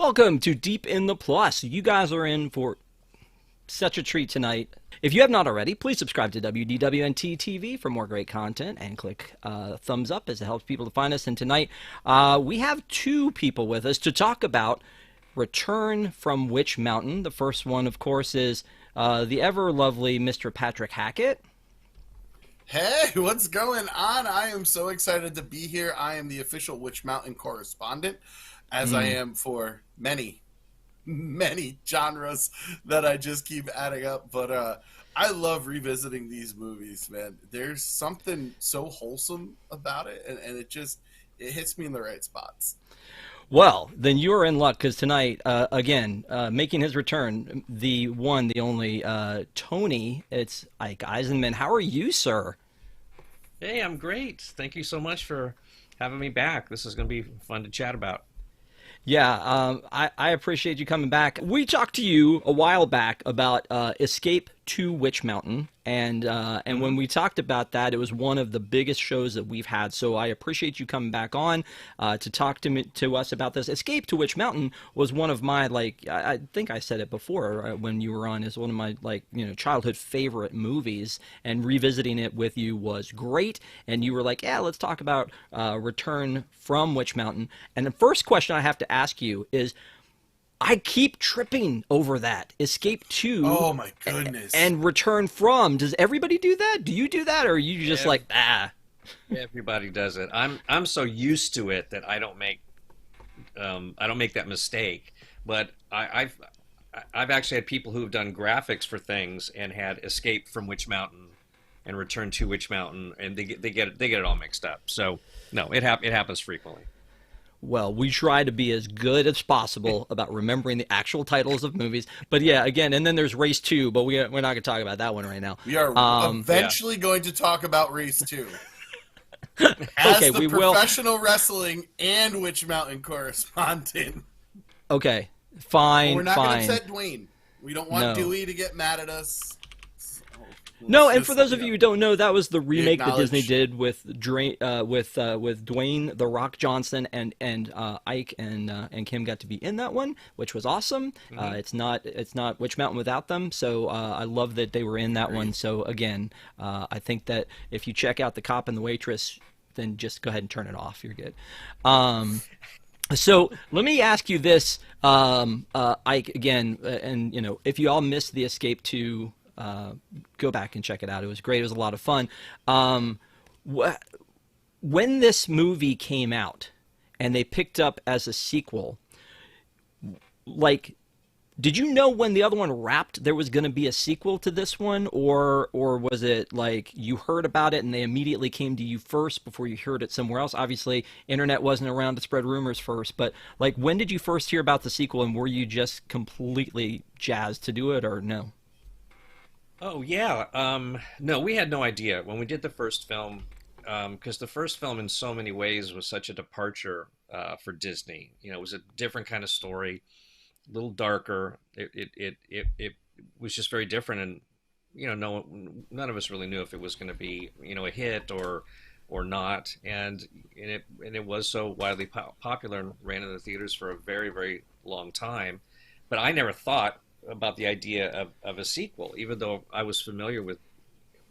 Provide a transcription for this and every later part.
Welcome to Deep in the Plus. You guys are in for such a treat tonight. If you have not already, please subscribe to WDWNT TV for more great content and click thumbs up as it helps people to find us. And tonight we have two people with us to talk about Return from Witch Mountain. The first one, of course, is the ever lovely Mr. Patrick Hackett. Hey, what's going on? I am so excited to be here. I am the official Witch Mountain correspondent, as I am for many genres that I just keep adding up. But I love revisiting these movies, man. There's something so wholesome about it, and it hits me in the right spots. Well, then you are in luck because tonight, again, making his return, the one, the only Tony, it's Ike Eisenmann. How are you, sir? Hey, I'm great. Thank you so much for having me back. This is going to be fun to chat about. Yeah, I appreciate you coming back. We talked to you a while back about Escape to Witch Mountain, and when we talked about that, it was one of the biggest shows that we've had. So I appreciate you coming back on to talk to us about this. Escape to Witch Mountain was one of my, like, I think I said it before when you were on, is one of my, like, childhood favorite movies, and revisiting it with you was great. And you were like, yeah, let's talk about Return from Witch Mountain. And the first question I have to ask you is, I keep tripping over that. Escape to. Oh my goodness. And Return from. Does everybody do that? Do you do that, or are you just like, ah? Everybody does it. I'm so used to it that I don't make that mistake. But I've actually had people who've done graphics for things and had Escape from Witch Mountain and Return to Witch Mountain, and they get it all mixed up. So no, it happens frequently. Well, we try to be as good as possible about remembering the actual titles of movies. But yeah, again, and then there's Race 2, but we're not going to talk about that one right now. We are eventually going to talk about Race 2. As Okay, the we will. professional wrestling and Witch Mountain correspondent. Okay, fine, We're not going fine. to upset Dwayne. We don't want No. Dewey to get mad at us. No, and for those of you who don't know, that was the remake that Disney acknowledge. did with Dwayne the Rock Johnson and Ike and Kim got to be in that one, which was awesome. It's not Witch Mountain without them, so I love that they were in that one. So again, I think that if you check out The Cop and the Waitress, then just go ahead and turn it off. You're good. So let me ask you this, Ike, again, and if you all missed the Escape to. Go back and check it out. It was great. It was a lot of fun. When this movie came out and they picked up as a sequel, like, did you know when the other one wrapped there was going to be a sequel to this one, or was it like you heard about it and they immediately came to you first before you heard it somewhere else? Obviously, internet wasn't around to spread rumors first, but like, when did you first hear about the sequel, and were you just completely jazzed to do it, or no? Oh yeah. No, we had no idea when we did the first film, because the first film in so many ways was such a departure for Disney. It was a different kind of story, a little darker. It was just very different, and none of us really knew if it was going to be a hit or not. And it was so widely popular and ran in the theaters for a very, very long time. But I never thought about the idea of a sequel, even though I was familiar with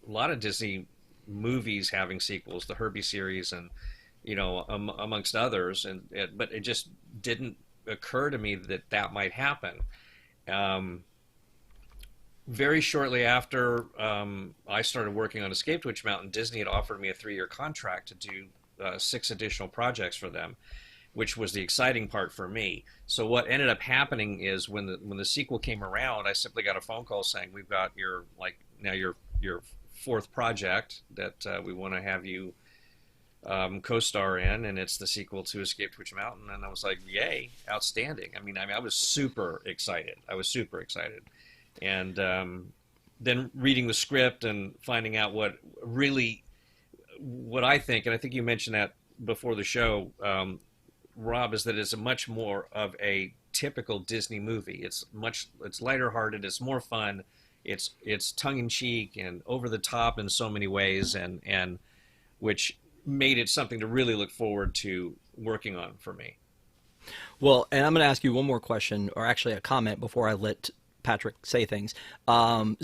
a lot of Disney movies having sequels, the Herbie series and amongst others, but it just didn't occur to me that might happen. Very shortly after I started working on Escape to Witch Mountain, Disney had offered me a 3-year contract to do 6 additional projects for them, which was the exciting part for me. So what ended up happening is when the sequel came around, I simply got a phone call saying, we've got your 4th project that we want to have you co-star in, and it's the sequel to Escape to Witch Mountain. And I was like, yay, outstanding. I mean, I was super excited. And then reading the script and finding out what I think, and I think you mentioned that before the show, Rob, is that it's a much more of a typical Disney movie. It's lighter hearted, it's more fun, it's tongue in cheek and over the top in so many ways, and which made it something to really look forward to working on for me. Well, and I'm going to ask you one more question, or actually a comment before I let Patrick say things. The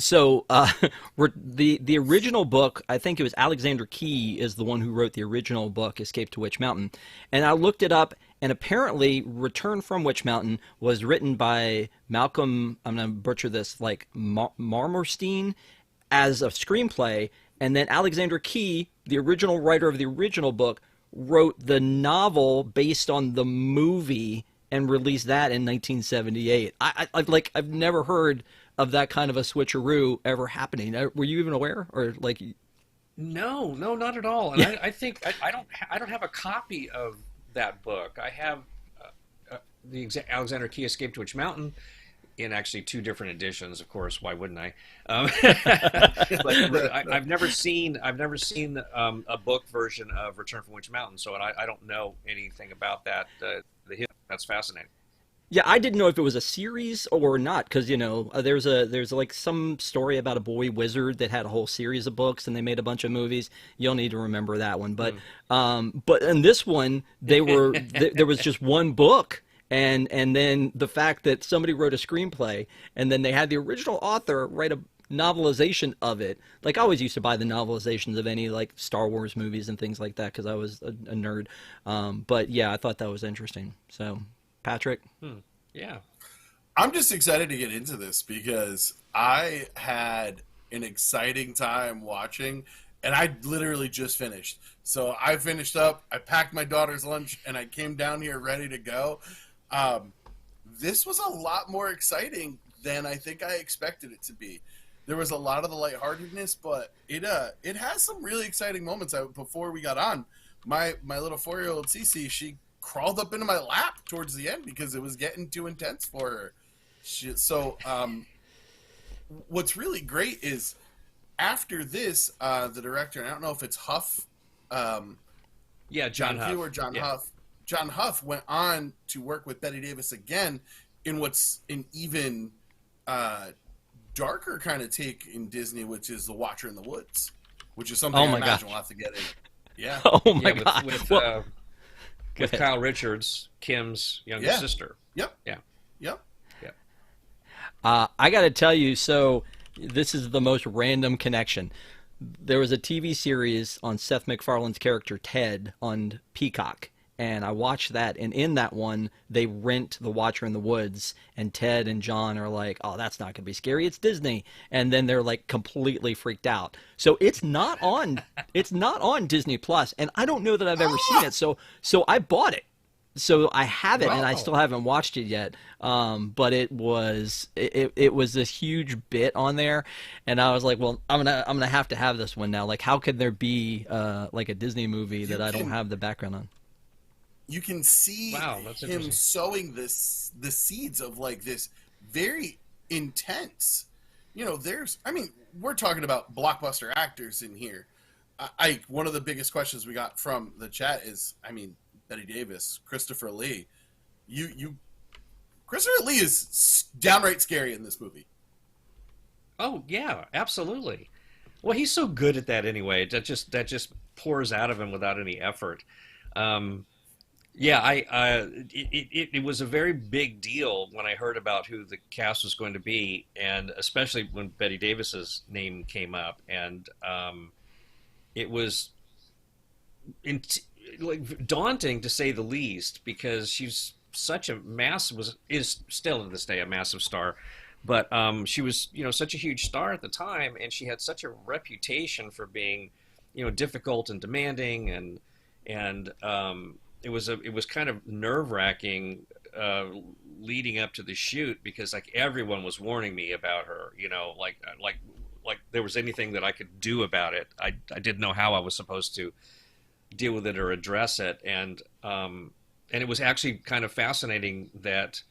original book, I think it was Alexander Key is the one who wrote the original book, Escape to Witch Mountain. And I looked it up, and apparently Return from Witch Mountain was written by Malcolm, I'm going to butcher this, like Marmorstein as a screenplay, and then Alexander Key, the original writer of the original book, wrote the novel based on the movie and released that in 1978. I've never heard of that kind of a switcheroo ever happening. Were you even aware, or like? No, no, not at all. And I think I don't have a copy of that book. I have the Alexander Key Escape to Witch Mountain in actually two different editions. Of course, why wouldn't I? But I've never seen a book version of Return from Witch Mountain, so I don't know anything about that. That's fascinating. Yeah, I didn't know if it was a series or not, because there's like some story about a boy wizard that had a whole series of books, and they made a bunch of movies. You'll need to remember that one, but in this one, there was just one book, and then the fact that somebody wrote a screenplay, and then they had the original author write a novelization of it. Like, I always used to buy the novelizations of any like Star Wars movies and things like that because I was a nerd. But yeah, I thought that was interesting. So, Patrick? Yeah. I'm just excited to get into this because I had an exciting time watching, and I literally just finished. So I finished up, I packed my daughter's lunch, and I came down here ready to go. This was a lot more exciting than I think I expected it to be. There was a lot of the lightheartedness, but it has some really exciting moments. Before we got on, my little 4-year-old Cece, she crawled up into my lap towards the end because it was getting too intense for her. What's really great is after this, the director, and I don't know if it's Huff, John Huff. Or John Huff. John Huff went on to work with Bette Davis again in what's an even darker kind of take in Disney, which is The Watcher in the Woods, which is something I imagine we'll have to get in. Yeah. Oh my God. With Kyle Richards, Kim's younger sister. Yep. Yeah. Yep. Yep. I got to tell you, so this is the most random connection. There was a TV series on Seth MacFarlane's character Ted on Peacock, and I watched that, and in that one, they rent The Watcher in the Woods, and Ted and John are like, oh, that's not going to be scary, it's Disney. And then they're like completely freaked out. So it's not on Disneyplus, and I don't know that I've ever seen it. So I bought it. So I have it, and I still haven't watched it yet. But it was this huge bit on there, and I was like, well, I'm gonna have to have this one now. Like, how could there be like a Disney movie that I don't have the background on? You can see him sowing the seeds of like this very intense. We're talking about blockbuster actors in here. One of the biggest questions we got from the chat is, Bette Davis, Christopher Lee. Christopher Lee is downright scary in this movie. Oh yeah, absolutely. Well, he's so good at that anyway. That just pours out of him without any effort. It was a very big deal when I heard about who the cast was going to be, and especially when Bette Davis's name came up, and it was daunting to say the least, because she's such a is still to this day a massive star, but she was such a huge star at the time, and she had such a reputation for being difficult and demanding, and it was kind of nerve-wracking leading up to the shoot, because like everyone was warning me about her, like there was anything that I could do about it. I didn't know how I was supposed to deal with it or address it, and it was actually kind of fascinating that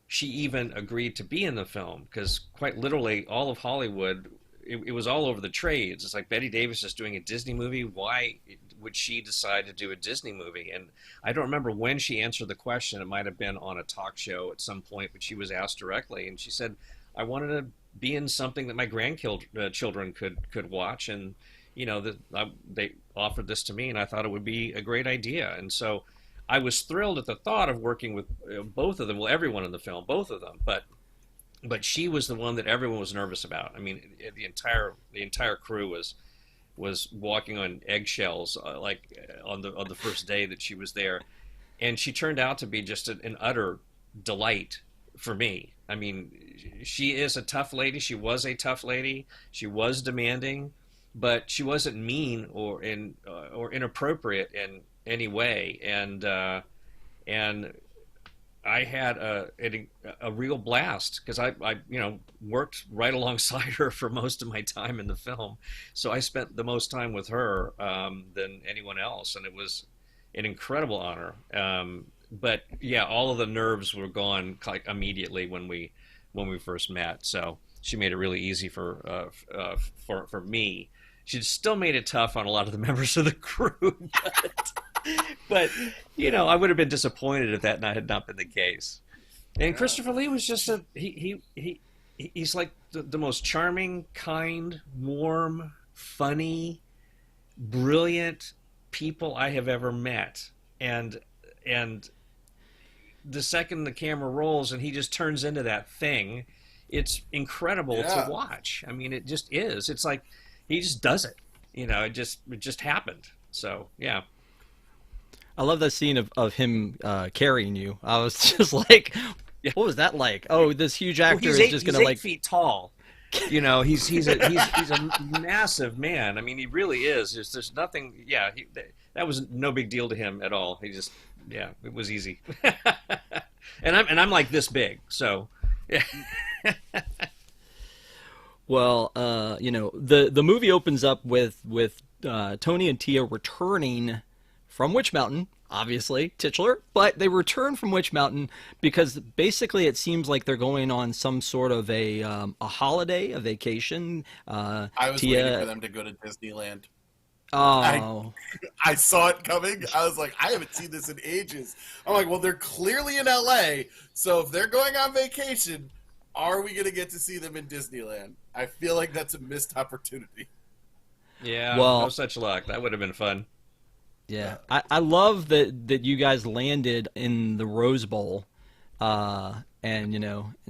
she even agreed to be in the film, because quite literally all of Hollywood, it was all over the trades. It's like, Bette Davis is doing a Disney movie. Why would she decide to do a Disney movie? And I don't remember when she answered the question. It might have been on a talk show at some point, but she was asked directly, and she said, I wanted to be in something that my grandchildren could watch, and they offered this to me, and I thought it would be a great idea. And so I was thrilled at the thought of working with both of them. Well, everyone in the film, both of them, but she was the one that everyone was nervous about. I mean, the entire crew was walking on eggshells, on the first day that she was there, and she turned out to be just an utter delight for me. I mean, she is a tough lady. She was a tough lady. She was demanding, but she wasn't mean or inappropriate in any way. And I had a real blast because I worked right alongside her for most of my time in the film, so I spent the most time with her than anyone else, and it was an incredible honor. But yeah, all of the nerves were gone like immediately when we first met. So she made it really easy for me. She still made it tough on a lot of the members of the crew, but I would have been disappointed if that had not been the case. And Christopher Lee was just he's like the most charming, kind, warm, funny, brilliant people I have ever met. And the second the camera rolls and he just turns into that thing, it's incredible to watch. I mean, it just is. It's like he just does it. It just happened. So yeah. I love that scene of him carrying you. I was just like, what was that like? Oh, this huge actor is just gonna he's like 8 feet tall. He's a massive man. I mean, he really is. There's nothing. Yeah, that was no big deal to him at all. He just, it was easy. and I'm like this big, so yeah. Well, the movie opens up with Tony and Tia returning from Witch Mountain, obviously, titular, but they return from Witch Mountain because basically it seems like they're going on some sort of a holiday, a vacation. I was waiting for them to go to Disneyland. Oh. I saw it coming. I was like, I haven't seen this in ages. I'm like, well, they're clearly in LA, so if they're going on vacation, are we going to get to see them in Disneyland? I feel like that's a missed opportunity. Yeah, well, no such luck. That would have been fun. Yeah, I love that you guys landed in the Rose Bowl, and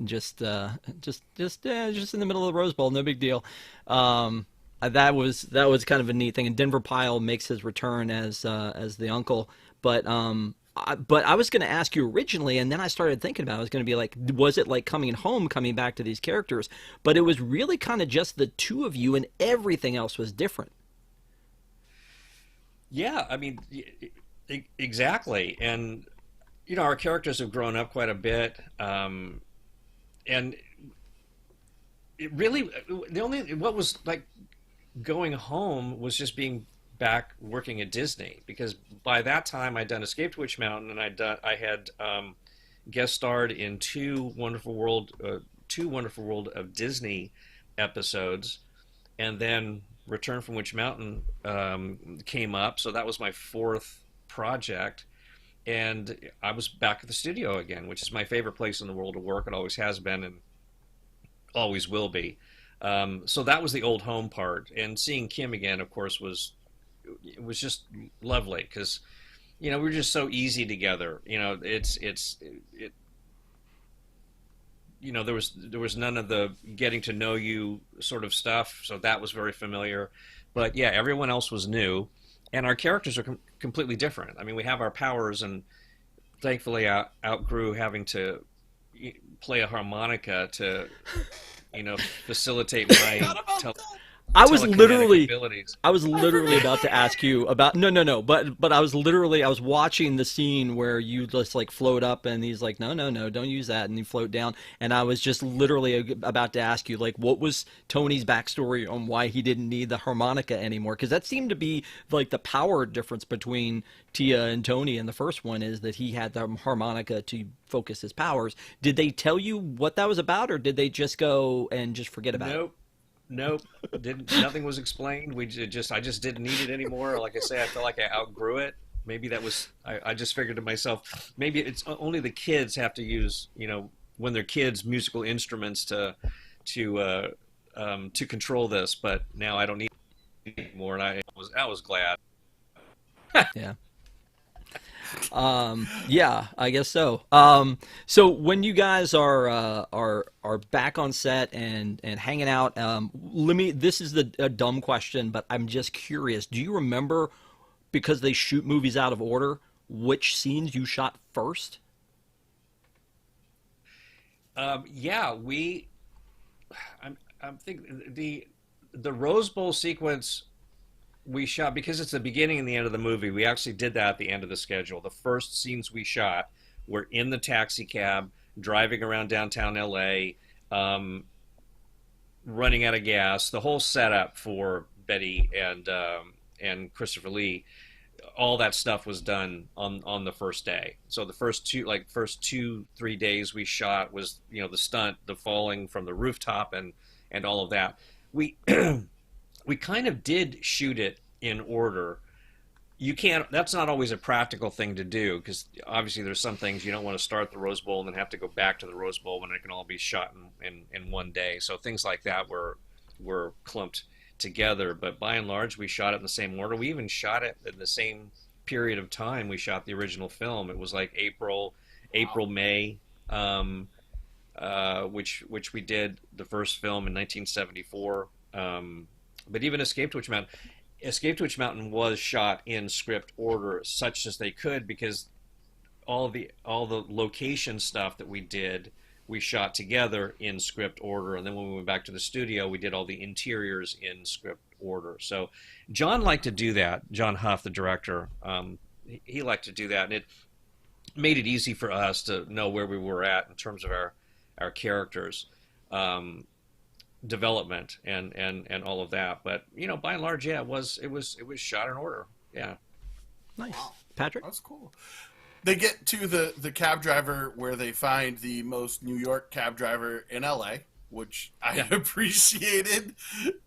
just in the middle of the Rose Bowl, no big deal. That was kind of a neat thing. And Denver Pyle makes his return as the uncle, but I was going to ask you originally, and then I started thinking about it. I was going to be like, was it like coming home, coming back to these characters? But it was really kind of just the two of you, and everything else was different. Yeah, I mean, exactly. And, our characters have grown up quite a bit. And it really, what was like going home was just being back working at Disney, because by that time I'd done Escape to Witch Mountain, and I had guest starred in two Wonderful World of Disney episodes, and then Return from Witch Mountain came up, so that was my fourth project, and I was back at the studio again, which is my favorite place in the world to work. It always has been and always will be. So that was the old home part, and seeing Kim again, of course, was just lovely, because we were just so easy together. There was none of the getting to know you sort of stuff, so that was very familiar. But yeah, everyone else was new, and our characters are completely different. I mean, we have our powers, and thankfully outgrew having to play a harmonica to, facilitate my I was literally abilities. about to ask you about no, but I was watching the scene where you just like float up and he's like, no, don't use that, and you float down, and I was just literally about to ask you, like, what was Tony's backstory on why he didn't need the harmonica anymore, because that seemed to be like the power difference between Tia and Tony in the first one, is that he had the harmonica to focus his powers. Did they tell you what that was about, or did they just go and just forget about it? Nope. Nothing was explained. I just didn't need it anymore. Like I say, I felt like I outgrew it. Maybe that was, I just figured to myself, maybe it's only the kids have to use, when they're kids, musical instruments to control this. But now I don't need it anymore, and I was glad. Yeah. Yeah, I guess so. So when you guys are back on set and hanging out, let me. This is a dumb question, but I'm just curious. Do you remember, because they shoot movies out of order, which scenes you shot first? Yeah, I'm thinking the Rose Bowl sequence we shot because it's the beginning and the end of the movie. We actually did that at the end of the schedule. The first scenes we shot were in the taxi cab, driving around downtown LA, um, running out of gas. The whole setup for Betty and Christopher Lee, all that stuff was done on the first day. So the first 2 3 days we shot was the stunt, the falling from the rooftop and all of that. We we kind of did shoot it in order. You can't, that's not always a practical thing to do because obviously there's some things you don't want to start the Rose Bowl and then have to go back to the Rose Bowl when it can all be shot in one day. So things like that were clumped together, but by and large we shot it in the same order. We even shot it in the same period of time we shot the original film. It was like April, May, which we did the first film in 1974. But even Escape to Witch Mountain was shot in script order, such as they could, because all the location stuff that we did, we shot together in script order, and then when we went back to the studio, we did all the interiors in script order. So John liked to do that. John Huff, the director, he liked to do that, and it made it easy for us to know where we were at in terms of our characters. Development and all of that, but by and large, yeah, it was shot in order. Yeah. Nice, Wow, Patrick. that's cool. They get to the cab driver where they find the most New York cab driver in LA, which I Yeah. appreciated.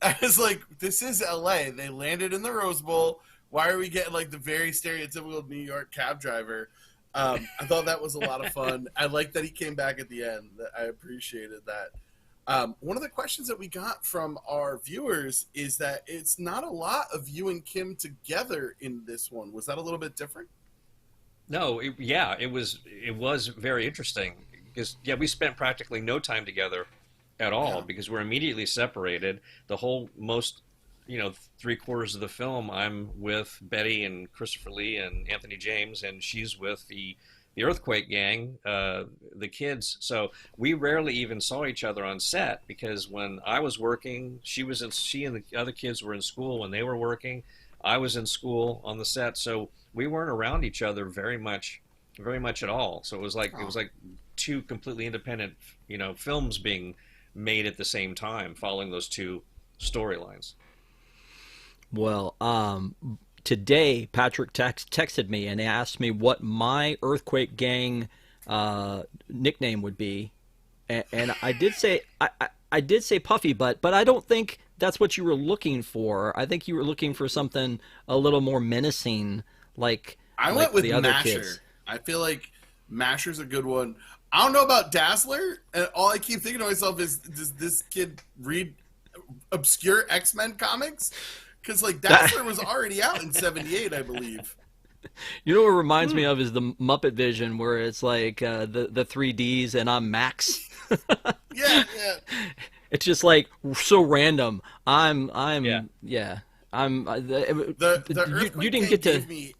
I was like, this is LA. They landed in the Rose Bowl. Why are we getting like the very stereotypical New York cab driver? I thought that was a lot of fun. I like that he came back at the end. I appreciated that. One of the questions that we got from our viewers is that it's not a lot of you and Kim together in this one. Was that a little bit different? No, yeah, it was very interesting because yeah, we spent practically no time together at all Yeah. because we're immediately separated. The whole most 3/4 of the film, I'm with Betty and Christopher Lee and Anthony James, and she's with the Earthquake gang, the kids. So we rarely even saw each other on set because when I was working, she and the other kids were in school. When they were working, I was in school on the set. So we weren't around each other very much at all. So it was like two completely independent, films being made at the same time, following those two storylines. Well, today Patrick texted me and asked me what my Earthquake Gang nickname would be, and I did say Puffy, but I don't think that's what you were looking for. I think you were looking for something a little more menacing, like I went with the other Masher. kids. I feel like Masher's a good one. I don't know about Dazzler, and all I keep thinking to myself is, does this kid read obscure X-Men comics? Because like Dazzler was already out in '78, I believe. You know what it reminds me of is the Muppet Vision, where it's like the 3Ds and I'm Max. Yeah, yeah. It's just like so random. Yeah. Yeah. I'm The you Earthquake didn't Gang get to gave me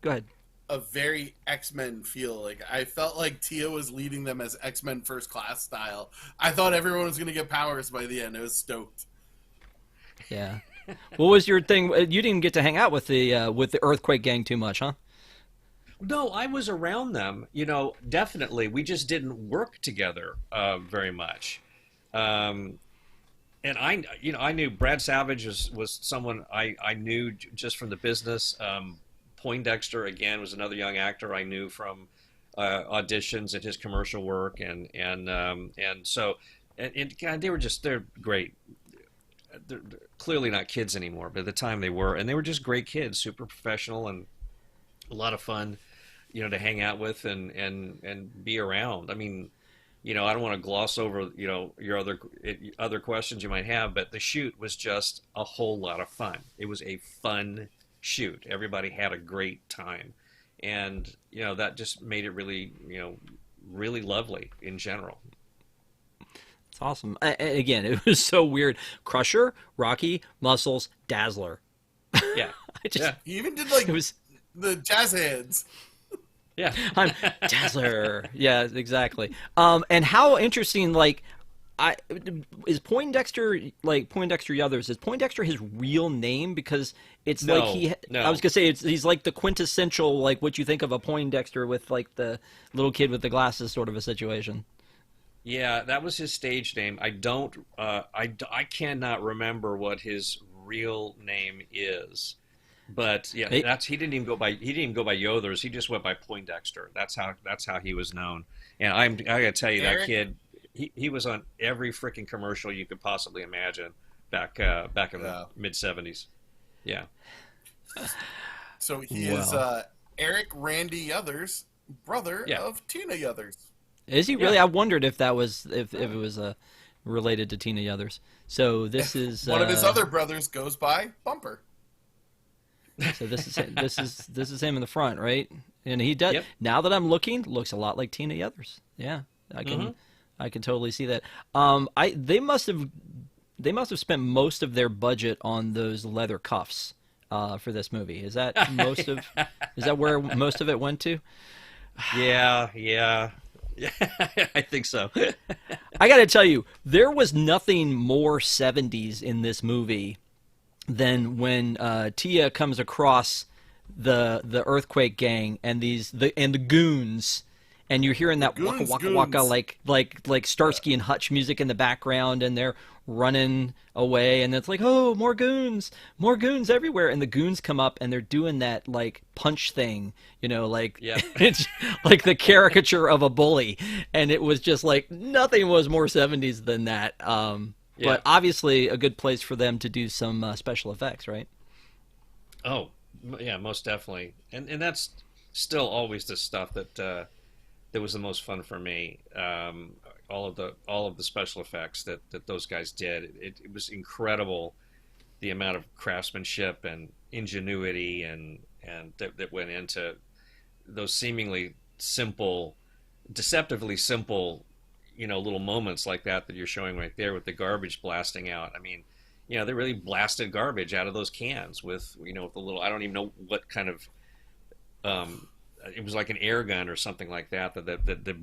go ahead. a very X-Men feel. Like I felt like Tia was leading them as X-Men First Class style. I thought everyone was going to get powers by the end. I was stoked. Yeah. What was your thing? You didn't get to hang out with the Earthquake Gang too much, huh? No, I was around them, definitely. We just didn't work together very much. Um, and I knew Brad Savage was someone I knew just from the business. Poindexter again was another young actor I knew from auditions and his commercial work, and so God, they're great. They're clearly not kids anymore, but at the time they were, and they were just great kids, super professional and a lot of fun, to hang out with and be around. I mean, I don't want to gloss over, your other questions you might have, but the shoot was just a whole lot of fun. It was a fun shoot. Everybody had a great time, and that just made it really really lovely in general. It's awesome. Again, it was so weird. Crusher, Rocky, Muscles, Dazzler. Yeah, I just, yeah, He even did like it was. the jazz hands. yeah. I'm Dazzler. Yeah, exactly. And how interesting, like, is Poindexter like Poindexter Yothers? Is Poindexter his real name? Because it's No, like no. I was gonna say he's like the quintessential, like, what you think of a Poindexter with like the little kid with the glasses sort of a situation. Yeah, that was his stage name. I don't, I cannot remember what his real name is. But yeah, Hey, he didn't even go by Yothers. He just went by Poindexter. That's how he was known. And I gotta tell you, that Eric. kid, he was on every freaking commercial you could possibly imagine back in the Yeah. mid '70s. Yeah. So he is well, Eric Randy Yothers, brother Yeah. of Tina Yothers. is he Yeah. really? I wondered if that was if it was related to Tina Yothers. So this is One of his other brothers goes by Bumper. so this is him in the front, right? And he does. Yep. Now that I'm looking, looks a lot like Tina Yothers. Yeah, I can Hmm. I can totally see that. They must have spent most of their budget on those leather cuffs for this movie. Is that where most of it went to? Yeah, yeah. Yeah, I think so. I got to tell you, there was nothing more 70s in this movie than when Tia comes across the earthquake gang and the goons, and you're hearing that waka Goons, waka waka goons. like Starsky and Hutch music in the background, and they're running away, and it's like, oh, more goons everywhere, and the goons come up and they're doing that like punch thing, like Yeah. it's like the caricature of a bully, and it was just like nothing was more 70s than that. Yeah. But obviously a good place for them to do some special effects, right? Oh, yeah, most definitely. And that's still always the stuff that was the most fun for me. All of the special effects that those guys did. It was incredible, the amount of craftsmanship and ingenuity and that went into those seemingly simple, deceptively simple, little moments like that you're showing right there with the garbage blasting out. I mean, they really blasted garbage out of those cans with the little, I don't even know what kind of, it was like an air gun or something like that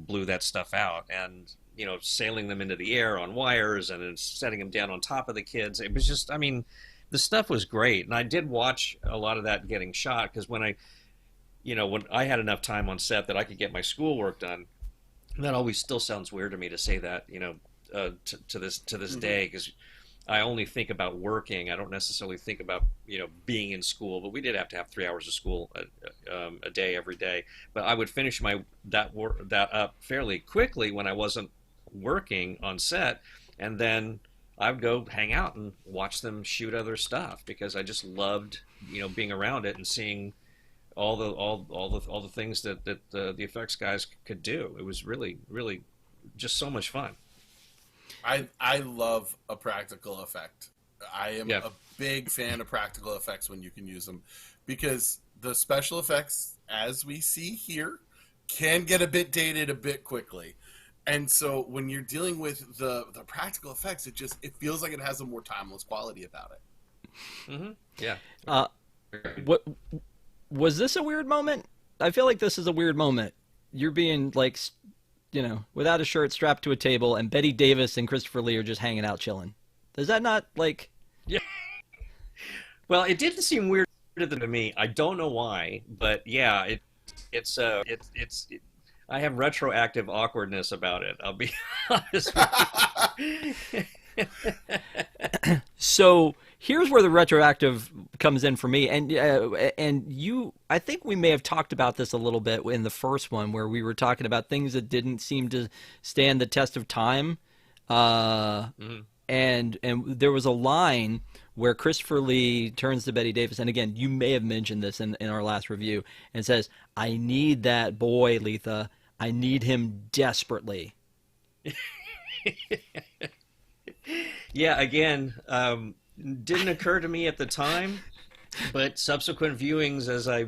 blew that stuff out, and sailing them into the air on wires and then setting them down on top of the kids. It was just, I mean, the stuff was great, and I did watch a lot of that getting shot, because when I had enough time on set that I could get my schoolwork done. And that always still sounds weird to me to say that, to this day, because I only think about working. I don't necessarily think about being in school. But we did have to have 3 hours of school a day every day. But I would finish that up fairly quickly when I wasn't working on set, and then I would go hang out and watch them shoot other stuff, because I just loved being around it and seeing all the things that the effects guys could do. It was really, really just so much fun. I love a practical effect. I am Yeah. a big fan of practical effects when you can use them, because the special effects, as we see here, can get a bit dated a bit quickly. And so when you're dealing with the practical effects, it feels like it has a more timeless quality about it. Hmm. Yeah. Uh, what was this a weird moment? I feel like this is a weird moment. You're being like, without a shirt, strapped to a table, and Bette Davis and Christopher Lee are just hanging out chilling. Is that not like? Yeah. Well, it didn't seem weird to me. I don't know why, but yeah, it's I have retroactive awkwardness about it. I'll be honest with you. So here's where the retroactive comes in for me, and I think we may have talked about this a little bit in the first one, where we were talking about things that didn't seem to stand the test of time. Mhm. And there was a line where Christopher Lee turns to Bette Davis, and again, you may have mentioned this in our last review, and says, "I need that boy, Letha. I need him desperately." Yeah, again, didn't occur to me at the time, but subsequent viewings, as I,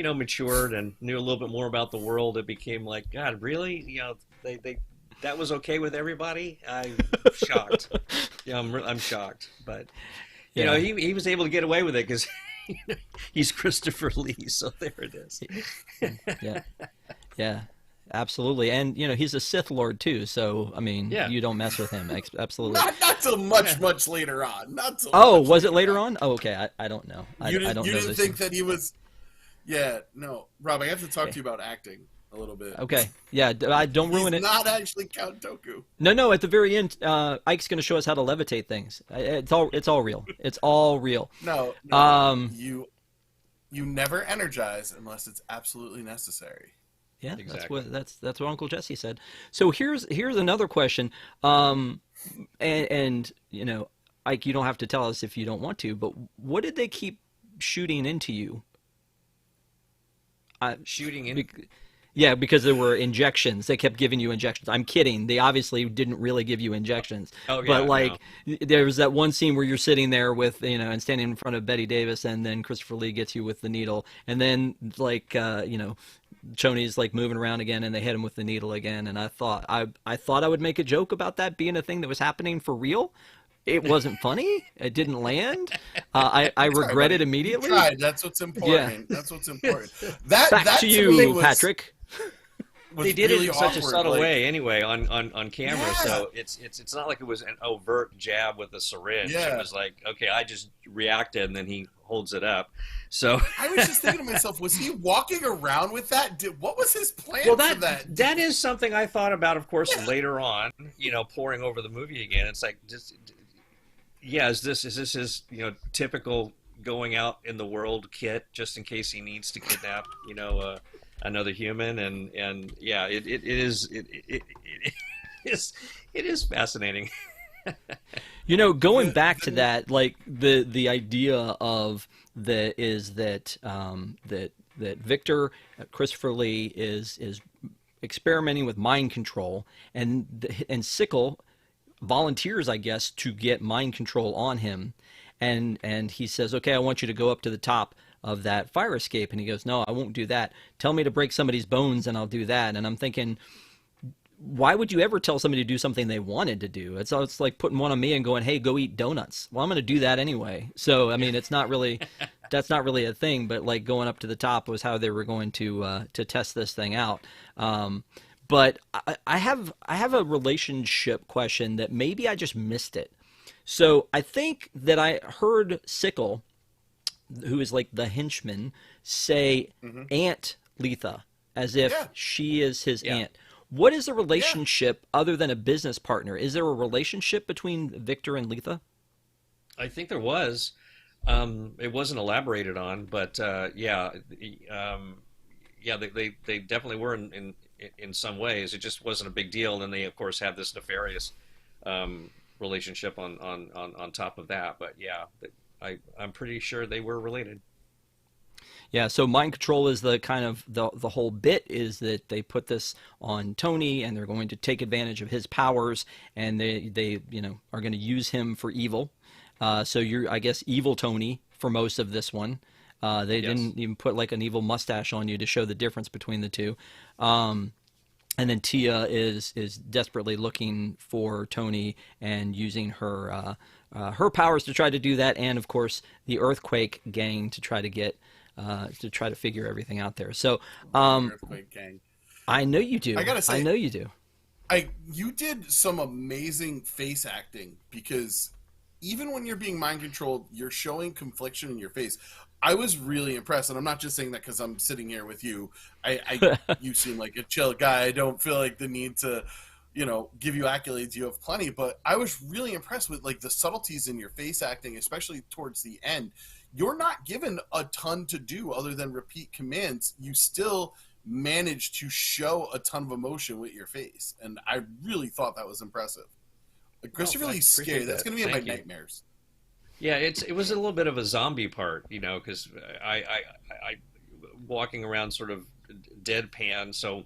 matured and knew a little bit more about the world, it became like, God, really? They that was okay with everybody? I'm shocked. Yeah, I'm shocked. But Yeah. he was able to get away with it because he's Christopher Lee. So there it is. Yeah. Yeah. Absolutely. And he's a Sith Lord too, so I mean, Yeah. you don't mess with him. Absolutely. Not till much later on. Not till Oh, much was it later on? Oh, okay. I don't know. I You don't know didn't this. think that he was. Yeah, no, Rob. I have to talk to you about acting a little bit. Okay. Yeah, I don't ruin He's it. not actually Count Dooku. No. At the very end, Ike's going to show us how to levitate things. It's all real. It's all real. No, you never energize unless it's absolutely necessary. Yeah, Exactly. that's what Uncle Jesse said. So here's another question. And Ike, you don't have to tell us if you don't want to, but what did they keep shooting into you? Shooting in. Yeah, because there were injections. They kept giving you injections. I'm kidding. They obviously didn't really give you injections. Oh, yeah, But there was that one scene where you're sitting there with, and standing in front of Bette Davis, and then Christopher Lee gets you with the needle, and then Choney's like moving around again, and they hit him with the needle again. And I thought I would make a joke about that being a thing that was happening for real. It wasn't funny. It didn't land. I regret it immediately. You tried. That's what's important. Yeah. That's what's important. That Back to you, Patrick. They did really it in such a awkward, subtle like- way anyway on camera, Yeah. so it's not like it was an overt jab with a syringe. Yeah. It was like, okay, I just reacted, and then he holds it up. So I was just thinking to myself, was he walking around with that? What was his plan well, for that? that is something I thought about, of course, later on. Poring over the movie again, it's like is this his typical going out in the world kit just in case he needs to kidnap another human, and yeah, it is fascinating. Going back to that, like the idea of that is that that Victor Christopher Lee is experimenting with mind control, and Sickle volunteers, I guess, to get mind control on him, and he says, okay, I want you to go up to the top of that fire escape, and he goes, no, I won't do that. Tell me to break somebody's bones and I'll do that. And I'm thinking, why would you ever tell somebody to do something they wanted to do? It's like putting one on me and going, hey, go eat donuts. Well, I'm going to do that anyway. So I mean, it's not really that's not really a thing, but like going up to the top was how they were going to test this thing out. But I have a relationship question that maybe I just missed it. So I think that I heard Sickle, who is like the henchman, say Aunt Letha, as if she is his aunt. What is the relationship other than a business partner? Is there a relationship between Victor and Letha? I think there was. It wasn't elaborated on, but they definitely were in some ways. It just wasn't a big deal. And they, of course, have this nefarious relationship on top of that. But yeah, I'm pretty sure they were related. Yeah, so mind control is the kind of the whole bit is that they put this on Tony, and they're going to take advantage of his powers, and they are going to use him for evil. So you're, I guess, evil Tony for most of this one. They didn't even put like an evil mustache on you to show the difference between the two. And then Tia is desperately looking for Tony and using her powers to try to do that, and of course the Earthquake gang to try to figure everything out there. So Earthquake gang. I know you do. I gotta say, I know you do. You did some amazing face acting, because even when you're being mind controlled, you're showing confliction in your face. I was really impressed, and I'm not just saying that because I'm sitting here with you. You seem like a chill guy. I don't feel like the need to, give you accolades. You have plenty, but I was really impressed with like the subtleties in your face acting, especially towards the end. You're not given a ton to do other than repeat commands. You still manage to show a ton of emotion with your face, and I really thought that was impressive. Christopher Lee's scary. That's going to be in my nightmares. Yeah, it was a little bit of a zombie part, because I walking around sort of deadpan, so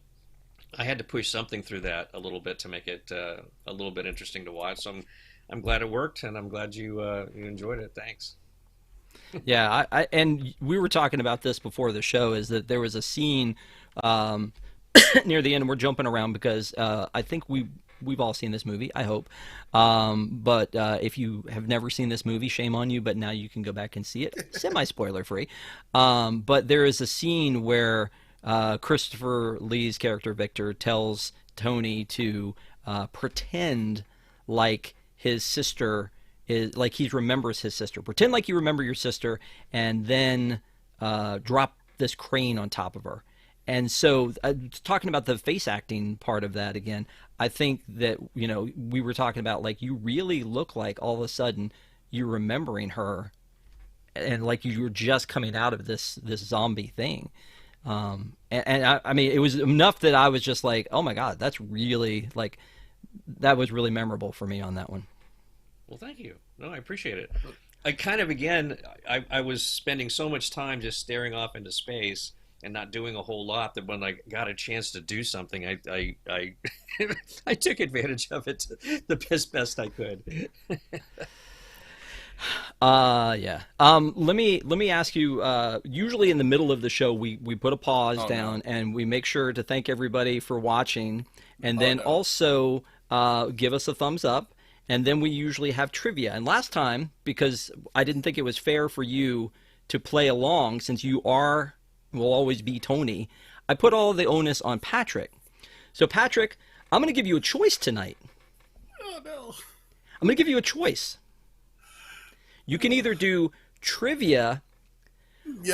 I had to push something through that a little bit to make it a little bit interesting to watch. So I'm glad it worked, and I'm glad you enjoyed it. Thanks. Yeah, and we were talking about this before the show. Is that there was a scene um, near the end, and we're jumping around because I think we've all seen this movie. I hope, but if you have never seen this movie, shame on you. But now you can go back and see it, semi spoiler free. But there is a scene where Christopher Lee's character Victor tells Tony to pretend like his sister is like he remembers his sister. Pretend like you remember your sister, and then drop this crane on top of her. And so, talking about the face acting part of that again, I think that we were talking about like you really look like all of a sudden you're remembering her, and like you were just coming out of this zombie thing. I mean, it was enough that I was just like, oh my God, that's really like that was really memorable for me on that one. Well, thank you. No, I appreciate it. I kind of, again, I was spending so much time just staring off into space and not doing a whole lot that when I got a chance to do something, I I took advantage of it the best I could. Yeah. Let me ask you. Usually in the middle of the show, we put a pause down and we make sure to thank everybody for watching, and then also give us a thumbs up, and then we usually have trivia. And last time, because I didn't think it was fair for you to play along, since you will always be Tony, I put all of the onus on Patrick. So Patrick, I'm going to give you a choice tonight. Oh no! I'm going to give you a choice. You can either do trivia,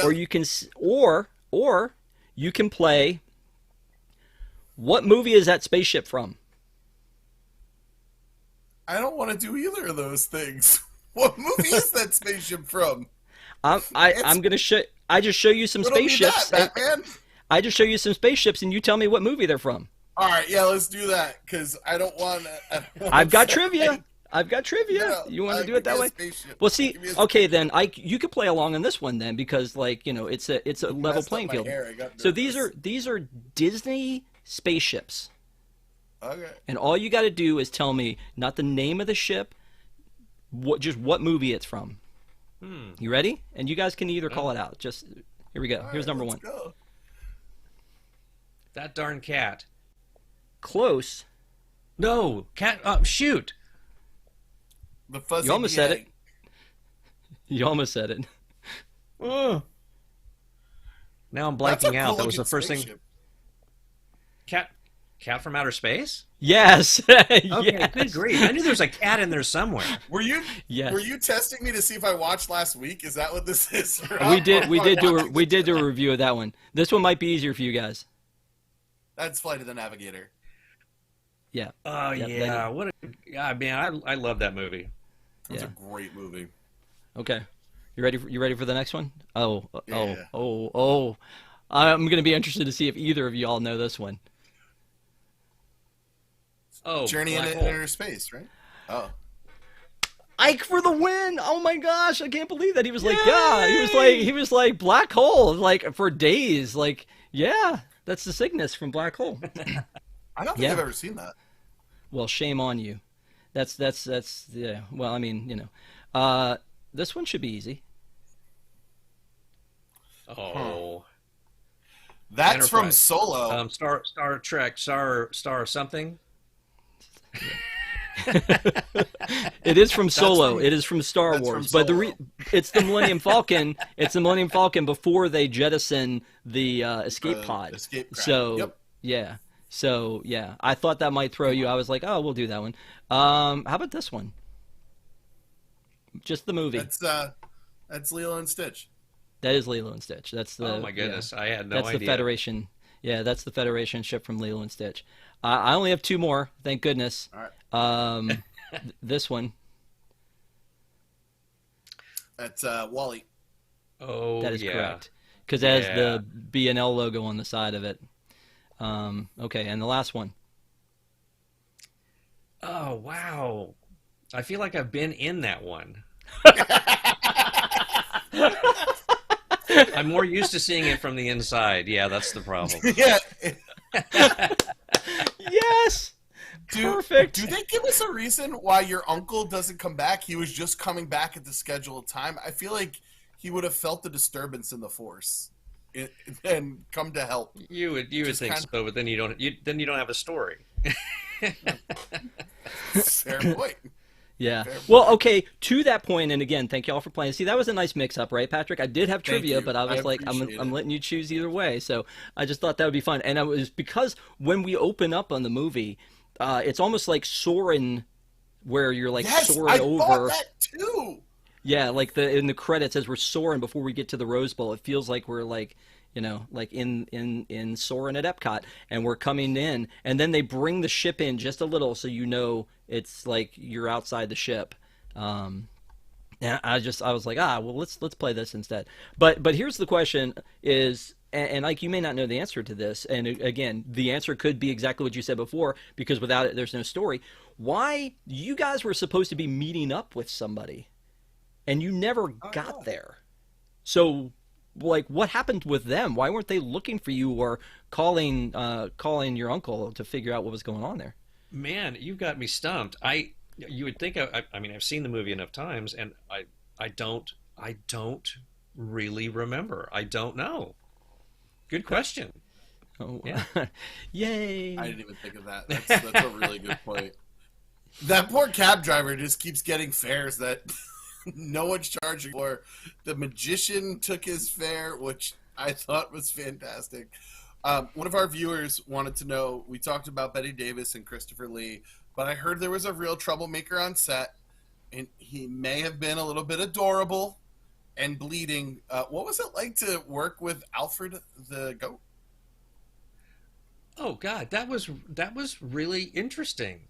or you can, or you can play. What movie is that spaceship from? I don't want to do either of those things. What movie is that spaceship from? I'm gonna show. I just show you some spaceships. Batman. I just show you some spaceships, and you tell me what movie they're from. All right, yeah, let's do that because I don't want. I've got trivia. I've got trivia. No, you want to do it that way? Spaceship. Well, see, okay, then you could play along on this one then, because it's a level playing field. So these are Disney spaceships. Okay. And all you got to do is tell me not the name of the ship, just what movie it's from. You ready? And you guys can either call it out. Just here we go. All Here's right, number one. Go. That darn cat. Close. No, cat. Shoot. The fuzzy. You almost said it. You almost said it. Oh. Now I'm blanking out. That was the first thing. Cat from outer space? Yes. Okay, yes. good grief. I knew there was a cat in there somewhere. Were you? Yes. Were you testing me to see if I watched last week? Is that what this is? We did do a review of that one. This one might be easier for you guys. That's Flight of the Navigator. Yeah. Oh yeah. What a man! I love that movie. It's a great movie. Okay. You ready for the next one? Oh. Yeah. I'm gonna be interested to see if either of you all know this one. Oh, Journey into Inner Space, right? Oh. Ike for the win! Oh my gosh, I can't believe that. He was like, yeah, he was like black hole, like for days. Like, yeah, that's the Cygnus from Black Hole. I don't think I've ever seen that. Well, shame on you. That's yeah. Well, I mean, this one should be easy. Oh. That's Enterprise. from Solo. Star Trek, Star something. It is from Solo. It is from Star Wars. But it's the Millennium Falcon. It's the Millennium Falcon before they jettison the escape pod. Escape craft. So yeah. So yeah, I thought that might throw you. I was like, oh, we'll do that one. How about this one? Just the movie. That's Lilo and Stitch. That is Lilo and Stitch. That's the. Oh my goodness, I had no idea. That's the Federation. Yeah, that's the Federation ship from Lilo and Stitch. I only have two more, thank goodness. All right. This one. That's Wall-E. Oh, that is correct. Because it has the B&L logo on the side of it. Okay, and the last one. Oh, wow. I feel like I've been in that one. I'm more used to seeing it from the inside. Yeah, that's the problem. Yeah. Yes. Perfect. Do they give us a reason why your uncle doesn't come back? He was just coming back at the scheduled time. I feel like he would have felt the disturbance in the force and come to help. You would think so, but then you don't have a story. Fair point. Yeah. Fair point. Well, okay, to that point, and again, thank y'all for playing. See, that was a nice mix-up, right, Patrick? I did have trivia, you. but I was like, I'm letting you choose either way. So I just thought that would be fun. And it was because when we open up on the movie, it's almost like Soarin', where you're like soaring over. I thought that too. Yeah, like in the credits as we're soaring before we get to the Rose Bowl, it feels like we're like, you know, like in soaring at Epcot, and we're coming in, and then they bring the ship in just a little, so you know it's like you're outside the ship. And I was like, well, let's play this instead. But here's the question: is and like you may not know the answer to this, and again, the answer could be exactly what you said before, because without it, there's no story. Why you guys were supposed to be meeting up with somebody, and you never got there? So, like, what happened with them? Why weren't they looking for you or calling your uncle to figure out what was going on there? Man, you got me stumped. You would think I mean, I've seen the movie enough times, and I don't really remember. I don't know. Good question. Oh, yeah. Yay! I didn't even think of that. That's a really good point. That poor cab driver just keeps getting fares that no one's charging for. The magician took his fare, which I thought was fantastic. One of our viewers wanted to know, we talked about Bette Davis and Christopher Lee, but I heard there was a real troublemaker on set, and he may have been a little bit adorable and bleeding. What was it like to work with Alfred the goat? Oh God, that was really interesting.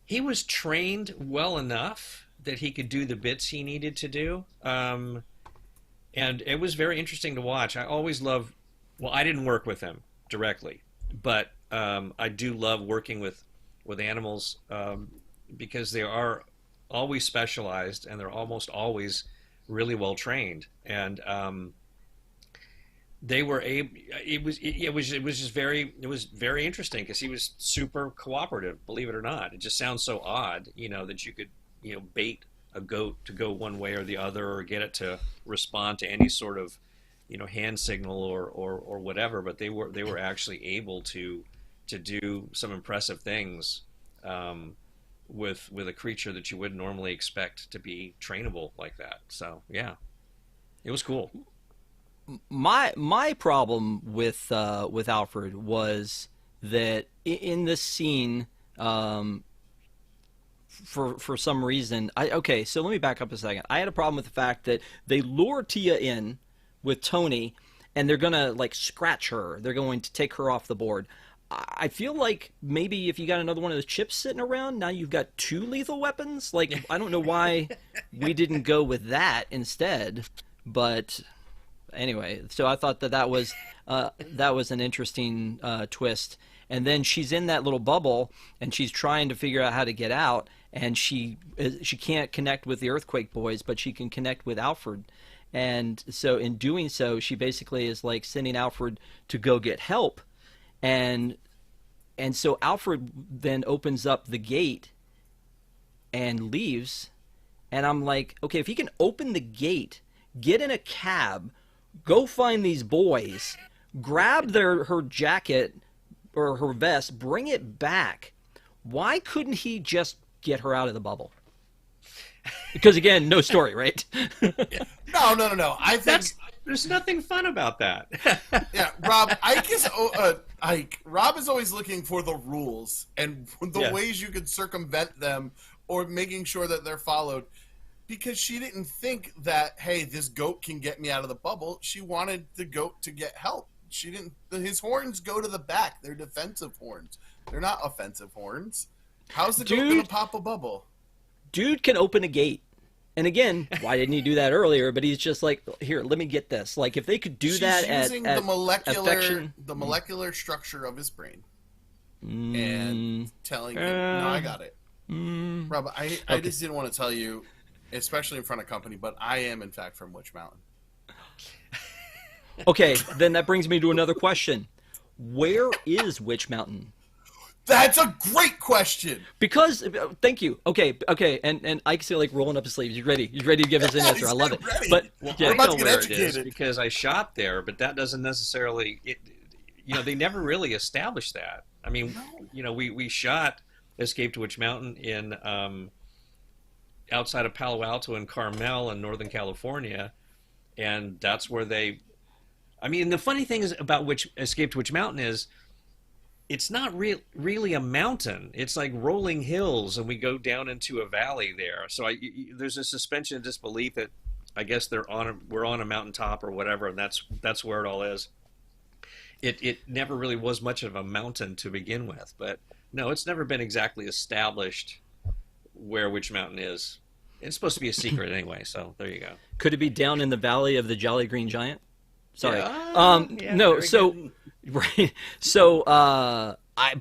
He was trained well enough that he could do the bits he needed to do. And it was very interesting to watch. I always love, well, I didn't work with him directly, but I do love working with animals because they are always specialized and they're almost always really well trained. And they were able. It was just very interesting because he was super cooperative. Believe it or not, it just sounds so odd, that you could bait a goat to go one way or the other, or get it to respond to any sort of hand signal or whatever. But they were actually able to do some impressive things with a creature that you wouldn't normally expect to be trainable like that. So yeah, it was cool. My problem with Alfred was that in this scene, for some reason, so let me back up a second. I had a problem with the fact that they lure Tia in with Tony, and they're gonna like scratch her. They're going to take her off the board. I feel like maybe if you got another one of those chips sitting around, now you've got two lethal weapons. Like, I don't know why we didn't go with that instead, but anyway, so I thought that was an interesting twist. And then she's in that little bubble, and she's trying to figure out how to get out, and she can't connect with the Earthquake Boys, but she can connect with Alfred. And so in doing so, she basically is like sending Alfred to go get help. And so Alfred then opens up the gate and leaves. And I'm like, okay, if he can open the gate, get in a cab, go find these boys, grab her jacket or her vest, bring it back. Why couldn't he just get her out of the bubble? Because again, no story, right? Yeah. No. I think there's nothing fun about that. Yeah, Rob. Rob is always looking for the rules and the ways you could circumvent them, or making sure that they're followed. Because she didn't think that, hey, this goat can get me out of the bubble. She wanted the goat to get help. She didn't. His horns go to the back. They're defensive horns. They're not offensive horns. How's the goat gonna pop a bubble? Dude can open a gate. And again, why didn't he do that earlier? But he's just like, here, let me get this. Like, if they could do that using the molecular structure of his brain and telling him, no, I got it. Rob, I just didn't want to tell you, especially in front of company, but I am, in fact, from Witch Mountain. Okay, then that brings me to another question. Where is Witch Mountain? That's a great question. Because thank you. Okay, and Ike's like rolling up his sleeves. You ready? You ready to give us an answer? I love it. Ready. But Well, yeah, I about know to get where it is educated. because I shot there, but that doesn't necessarily. They never really established that. I mean, we shot Escape to Witch Mountain in outside of Palo Alto and Carmel in Northern California, and that's where they. I mean, the funny thing is about Escape to Witch Mountain is. It's not really a mountain. It's like rolling hills, and we go down into a valley there. So there's a suspension of disbelief that I guess we're on a mountaintop or whatever, and that's where it all is. It never really was much of a mountain to begin with, but no, it's never been exactly established where Witch Mountain is. It's supposed to be a secret anyway, so there you go. could it be down in the valley of the Jolly Green Giant? Sorry. Yeah, No. very So good. right. So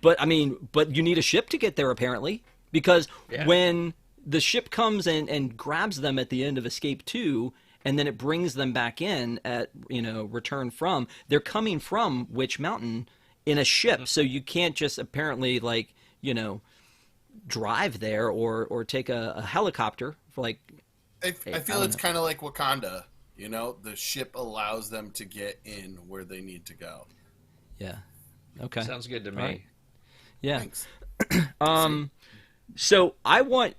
but you need a ship to get there apparently because Yeah. when the ship comes and grabs them at the end of Escape 2 and then it brings them back in at return from, they're coming from Witch Mountain in a ship, so you can't just apparently drive there or take a helicopter for I I feel don't it's know. kind of like Wakanda. The ship allows them to get in where they need to go. Yeah. Okay. Sounds good to me. All right. Yeah. Thanks. So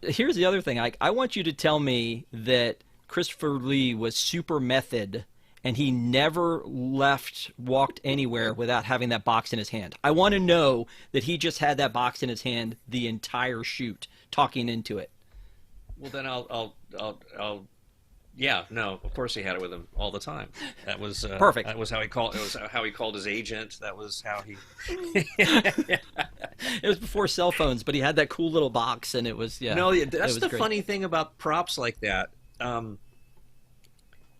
here's the other thing. I want you to tell me that Christopher Lee was super method and he never walked anywhere without having that box in his hand. I want to know that he just had that box in his hand the entire shoot, talking into it. Well, then I'll. Yeah, no, of course he had it with him all the time. That was Perfect. That was how he called. It was how he called his agent. That was how he. It was before cell phones, but he had that cool little box, and it was No, it that's was the great. funny thing about props like that.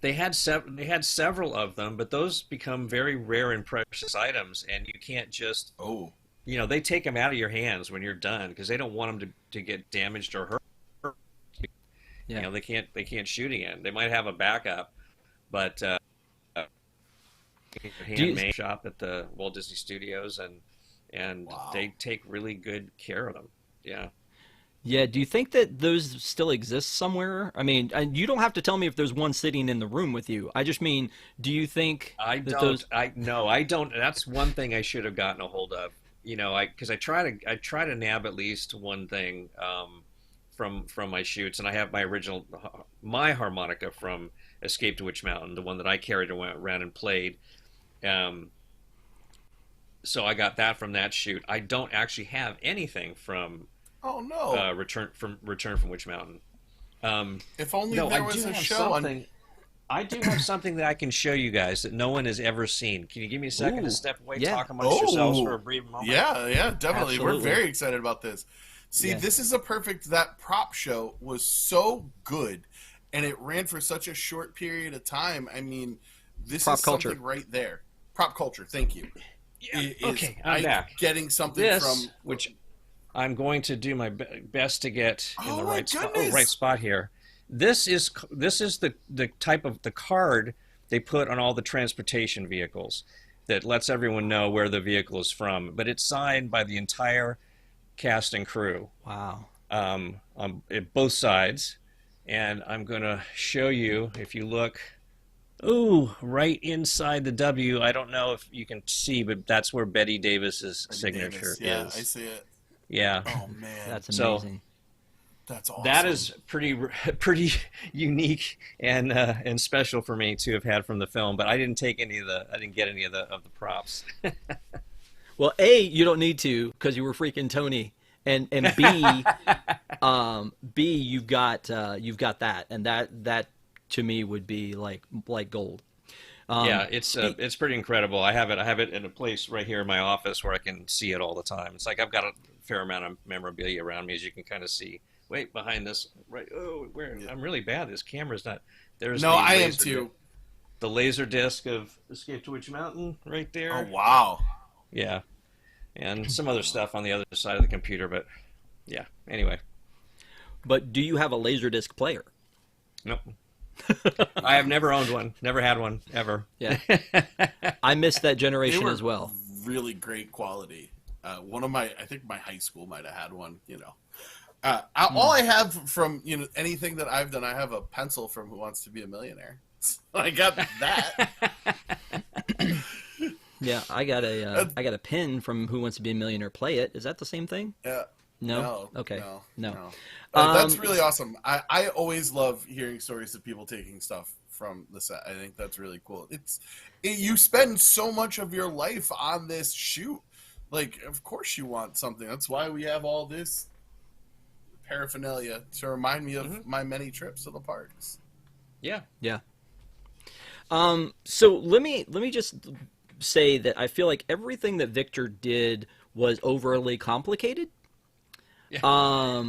They had several of them, but those become very rare and precious items, and you can't just. Oh, They take them out of your hands when you're done because they don't want them to get damaged or hurt. Yeah. They can't shoot again. They might have a backup, but handmade shop at the Walt Disney Studios, and Wow. they take really good care of them. Yeah. Yeah, do you think that those still exist somewhere? I mean, and you don't have to tell me if there's one sitting in the room with you. I just mean, do you think I that don't. those? I don't. That's one thing I should have gotten a hold of. Because I try to nab at least one thing from my shoots, and I have my harmonica from Escape to Witch Mountain, the one that I carried and went around and played. So I got that from that shoot. I don't actually have anything from oh no! Return from Witch Mountain. If only No, there I was do a have show on. something. I do have something that I can show you guys that no one has ever seen. Can you give me a second Ooh, to step away, yeah. talk amongst yourselves for a brief moment? Yeah, definitely. We're Absolutely. very excited about this. See, Yeah. this is a perfect. That prop show was so good, and it ran for such a short period of time. I mean, this Prop is culture. something right there. Prop culture. Thank you. Yeah. Is Okay, I'm Ike back. Getting something This, from which I'm going to do my best to get in Oh the my right spot. Oh, goodness. right spot here. This is the type of the card they put on all the transportation vehicles that lets everyone know where the vehicle is from. But it's signed by the entire cast and crew Wow. on both sides, and I'm going to show you if you look. Ooh, right inside the W. I don't know if you can see, but that's where Bette Davis's Bette signature Davis. Yeah, is. I see it. Yeah. Oh man, That's So- amazing. that's awesome. That is pretty unique and special for me to have had from the film, but I didn't get any of the props. Well, A, you don't need to because you were freaking Tony, and B, you've got that, and that to me would be like gold. Yeah, it's pretty incredible. I have it in a place right here in my office where I can see it all the time. It's like I've got a fair amount of memorabilia around me, as you can kind of see. Wait, behind this, right? Oh, where? I'm really bad. This camera's not. There's No, the I am laser too. The laser disc of Escape to Witch Mountain right there. Oh wow. Yeah, and some other stuff on the other side of the computer, but yeah. Anyway, But do you have a Laserdisc player? nope. I have never owned one. Never had one ever. Yeah. I missed that They generation were as well. really great quality. One of I think my high school might have had one. All I have from anything that I've done, I have a pencil from Who Wants to Be a Millionaire. So I got that. Yeah, I got a pin from Who Wants to Be a Millionaire. Play it. Is that the same thing? No. Okay. No. That's really awesome. I always love hearing stories of people taking stuff from the set. I think that's really cool. You spend so much of your life on this shoot. Like, of course you want something. That's why we have all this paraphernalia to remind me of my many trips to the parks. Yeah. Yeah. So let me just say that I feel like everything that Victor did was overly complicated. Yeah.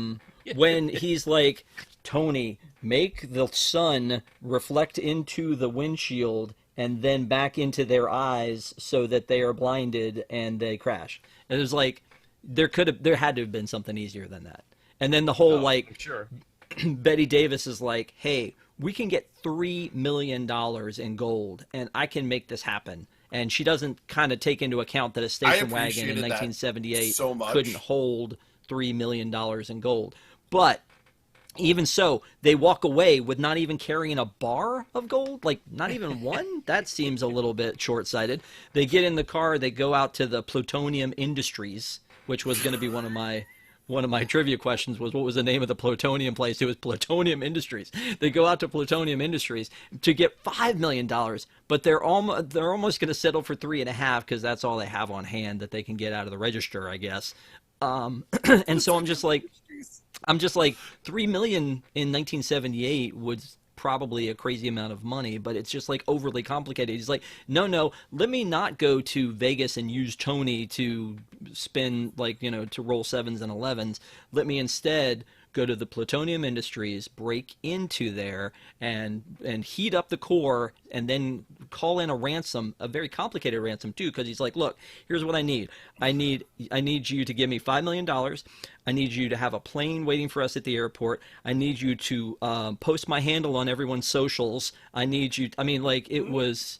When he's like, Tony, make the sun reflect into the windshield and then back into their eyes so that they are blinded and they crash. And it was like, there had to have been something easier than that. And then the whole sure. Bette Davis is like, hey, we can get $3 million in gold and I can make this happen. And she doesn't kind of take into account that a station wagon in 1978 couldn't hold $3 million in gold. But even so, they walk away with not even carrying a bar of gold, like not even one. That seems a little bit short-sighted. They get in the car, they go out to the Plutonium Industries, which was going to be one of my trivia questions was what was the name of the plutonium place? It was Plutonium Industries. They go out to Plutonium Industries to get $5 million, but they're almost going to settle for 3.5 because that's all they have on hand that they can get out of the register, I guess. And so I'm just like 3 million in 1978 was probably a crazy amount of money, but it's just like overly complicated. He's like, no, let me not go to Vegas and use Tony to spin to roll 7s and 11s. Let me instead go to the Plutonium Industries, break into there and heat up the core and then call in a ransom, a very complicated ransom too, because he's like, look, here's what I need. I need you to give me $5 million. I need you to have a plane waiting for us at the airport. I need you to post my handle on everyone's socials. I need you. It was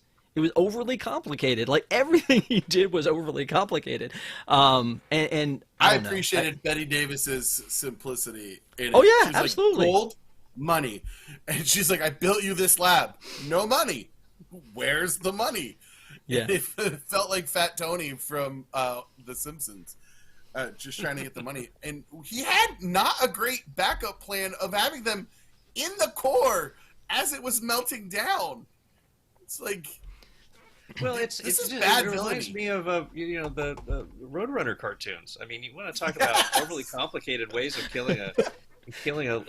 overly complicated. Like everything he did was overly complicated. And I appreciated Bette Davis's simplicity in it. Oh yeah, she's absolutely. Like, gold, money, and she's like, I built you this lab. No money. Where's the money? Yeah, it felt like Fat Tony from The Simpsons. Just trying to get the money. And he had not a great backup plan of having them in the core as it was melting down. It's like, well, it reminds me of the Roadrunner cartoons. I mean, you want to talk about overly complicated ways of killing an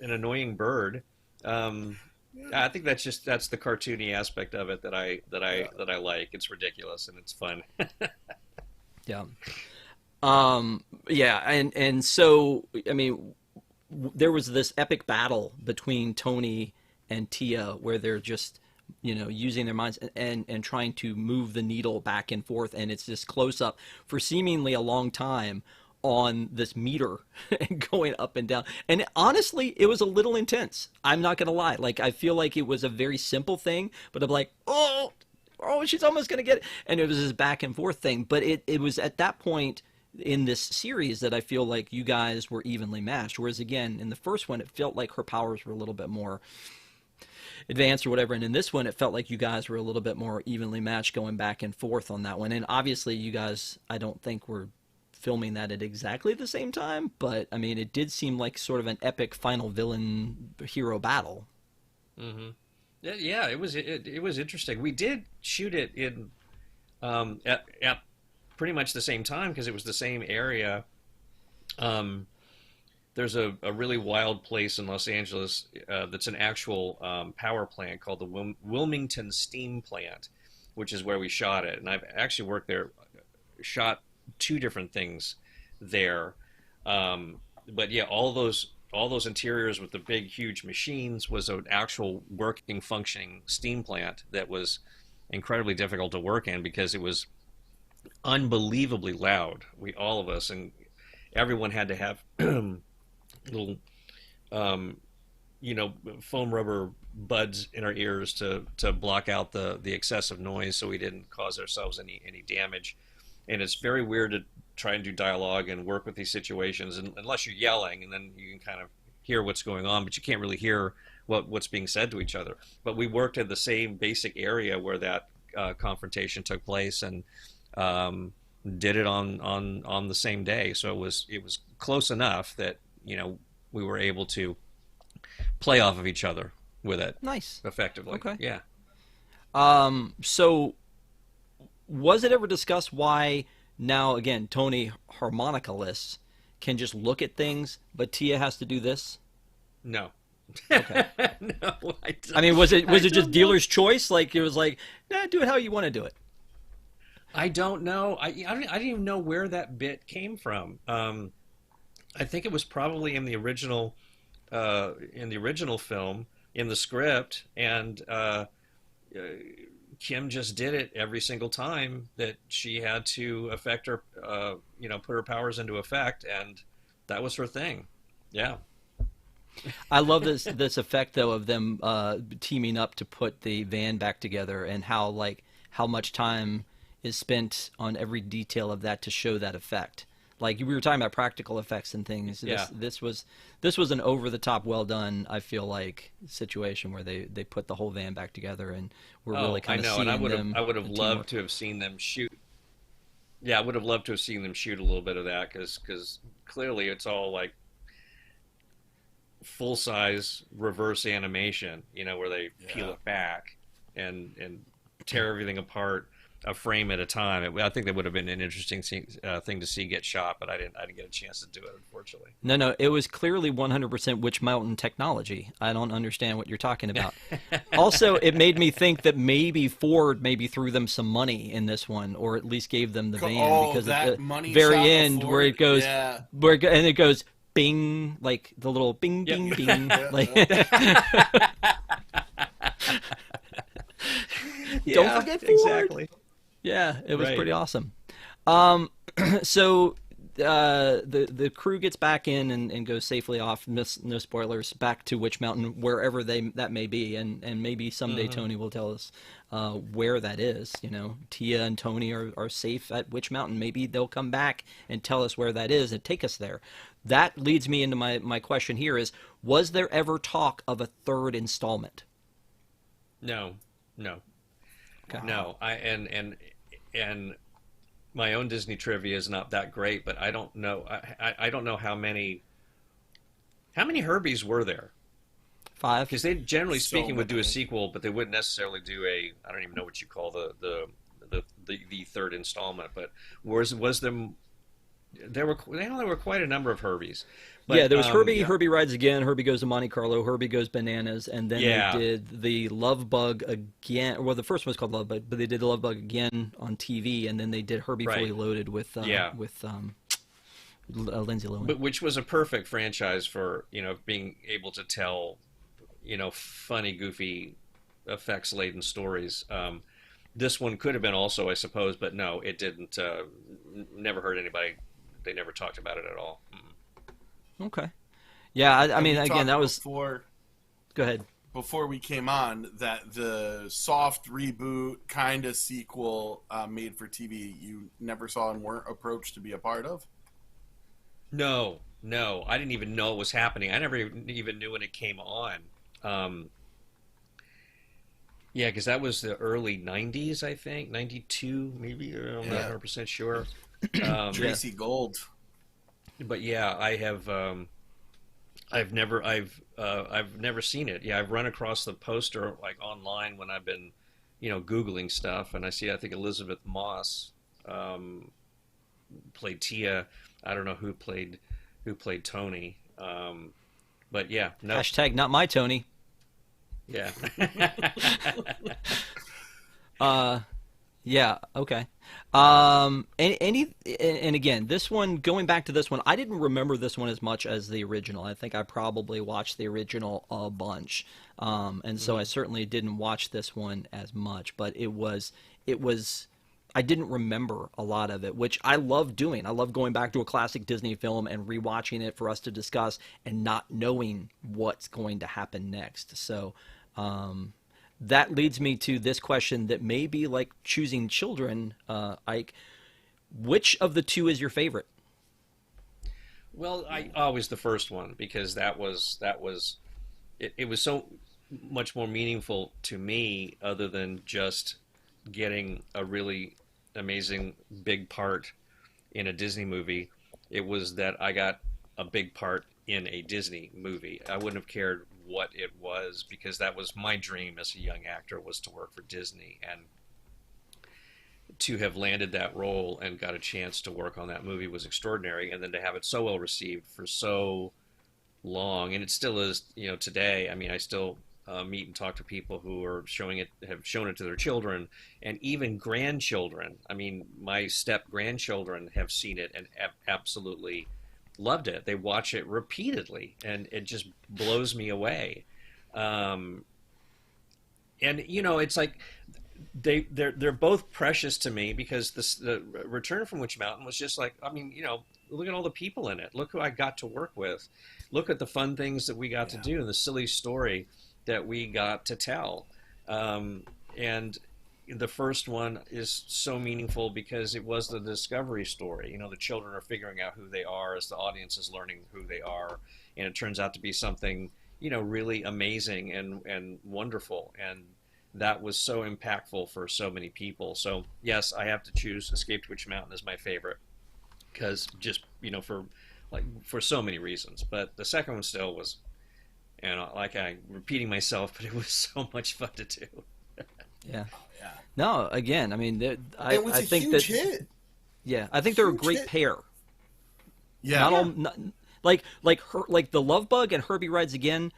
annoying bird. I think that's the cartoony aspect of it that I like. It's ridiculous and it's fun. Yeah. And so, I mean, there was this epic battle between Tony and Tia where they're just, using their minds and trying to move the needle back and forth. And it's this close up for seemingly a long time on this meter and going up and down. And honestly, it was a little intense. I'm not going to lie. Like, I feel like it was a very simple thing, but I'm like, oh, she's almost going to get it. And it was this back and forth thing. But it was at that point in this series that I feel like you guys were evenly matched. Whereas again, in the first one, it felt like her powers were a little bit more advanced or whatever. And in this one, it felt like you guys were a little bit more evenly matched going back and forth on that one. And obviously you guys, I don't think were filming that at exactly the same time, but I mean, it did seem like sort of an epic final villain hero battle. Mm-hmm. Yeah, it was interesting. We did shoot it in at pretty much the same time because it was the same area. There's a really wild place in Los Angeles that's an actual power plant called the Wilmington Steam Plant, which is where we shot it. And I've actually worked there, shot 2 different things there. But yeah, all those interiors with the big, huge machines was an actual working, functioning steam plant that was incredibly difficult to work in because it was unbelievably loud. All of us, and everyone had to have little, foam rubber buds in our ears to block out the excessive noise so we didn't cause ourselves any damage. and it's very weird to try and do dialogue and work with these situations, and unless you're yelling, and then you can kind of hear what's going on, but you can't really hear what's being said to each other. But we worked in the same basic area where that confrontation took place, and did it on the same day. So it was close enough that we were able to play off of each other with it Nice. effectively. Okay. Yeah. So was it ever discussed why now, again, Tony harmonicalists can just look at things, but Tia has to do this? No. Okay. No, I don't. I mean, was it I just don't know. dealer's choice? Like, it was like, nah, do it how you want to do it. I don't know. I didn't even know where that bit came from. I think it was probably in the original film, in the script, and Kim just did it every single time that she had to affect her, put her powers into effect, and that was her thing. Yeah. I love this effect though of them teaming up to put the van back together, and how much time is spent on every detail of that to show that effect. Like we were talking about practical effects and things. Yeah. This was an over the top, well done, I feel like, situation where they put the whole van back together, and we're really kind of seeing them. I would have the loved teamwork. to have seen them shoot. Yeah, I would have loved to have seen them shoot a little bit of that, because clearly it's all like full size reverse animation, where they peel it back and tear everything apart a frame at a time. I think that would have been an interesting thing to see get shot, but I didn't get a chance to do it, unfortunately. No, it was clearly 100% Witch Mountain technology. I don't understand what you're talking about. Also, it made me think that maybe Ford threw them some money in this one, or at least gave them the van, because that at the money very shot end before, where it goes, yeah. and it goes bing, like the little bing, bing, bing. Like, don't forget Ford. Exactly. Yeah, it was Right. pretty awesome. So the crew gets back in and goes safely off. No spoilers. Back to Witch Mountain, wherever that may be, and maybe someday Tony will tell us where that is. Tia and Tony are safe at Witch Mountain. Maybe they'll come back and tell us where that is and take us there. That leads me into my question here: was there ever talk of a third installment? No. Okay. No. And my own Disney trivia is not that great, but I don't know. I don't know how many Herbies were there, 5. because they generally So speaking would do a many. sequel, but they wouldn't necessarily do I don't even know what you call the third installment. But was there were quite a number of Herbies. But, yeah, there was Herbie. yeah. Herbie Rides Again. Herbie Goes to Monte Carlo. Herbie Goes Bananas. And then Yeah. they did the Love Bug again. Well, the first one was called Love Bug, but they did the Love Bug again on TV. And then they did Herbie Right. Fully Loaded with Yeah. Lindsay Lohan. But which was a perfect franchise for being able to tell funny, goofy, effects laden stories. This one could have been also, I suppose, but no, it didn't. Never heard anybody. They never talked about it at all. Okay. Yeah, I mean, We again, talked that was. before Go ahead. we came on that the soft reboot kind of sequel made for TV you never saw and weren't approached to be a part of. No, I didn't even know it was happening. I never even knew when it came on. Yeah, because that was the early '90s, I think, '92 maybe. I'm not 100% sure. Tracy Gold. But yeah, I've never seen it. Yeah, I've run across the poster like online when I've been, Googling stuff, and I think Elizabeth Moss played Tia. I don't know who played Tony. But yeah, no, Hashtag not my Tony. yeah. Yeah. Okay. And again, this one, going back to this one, I didn't remember this one as much as the original. I think I probably watched the original a bunch, and so I certainly didn't watch this one as much. But it was. I didn't remember a lot of it, which I love doing. I love going back to a classic Disney film and rewatching it for us to discuss, and not knowing what's going to happen next. So. That leads me to this question that may be like choosing children, Ike. Which of the two is your favorite? Well, I always the first one because it was so much more meaningful to me other than just getting a really amazing big part in a Disney movie. It was that I got a big part in a Disney movie. I wouldn't have cared what it was because that was my dream as a young actor, was to work for Disney, and to have landed that role and got a chance to work on that movie was extraordinary. And then to have it so well received for so long, and it still is, today. I mean, I still meet and talk to people who are have shown it to their children and even grandchildren. I mean, my step grandchildren have seen it and absolutely loved it. They watch it repeatedly, and it just blows me away. And it's like they're both precious to me because the Return from Witch Mountain was just like, I mean, look at all the people in it. Look who I got to work with. Look at the fun things that we got to do and the silly story that we got to tell. And the first one is so meaningful because it was the discovery story. The children are figuring out who they are as the audience is learning who they are. And it turns out to be something, really amazing and wonderful. And that was so impactful for so many people. So yes, I have to choose Escape to Witch Mountain as my favorite because just, for so many reasons. But the second one still was, like I'm repeating myself, but it was so much fun to do. Yeah. Oh, yeah. No, again, I mean, It was I a think huge that, hit. yeah, I think they're a great hit. pair. Yeah. Like the Love Bug and Herbie Rides Again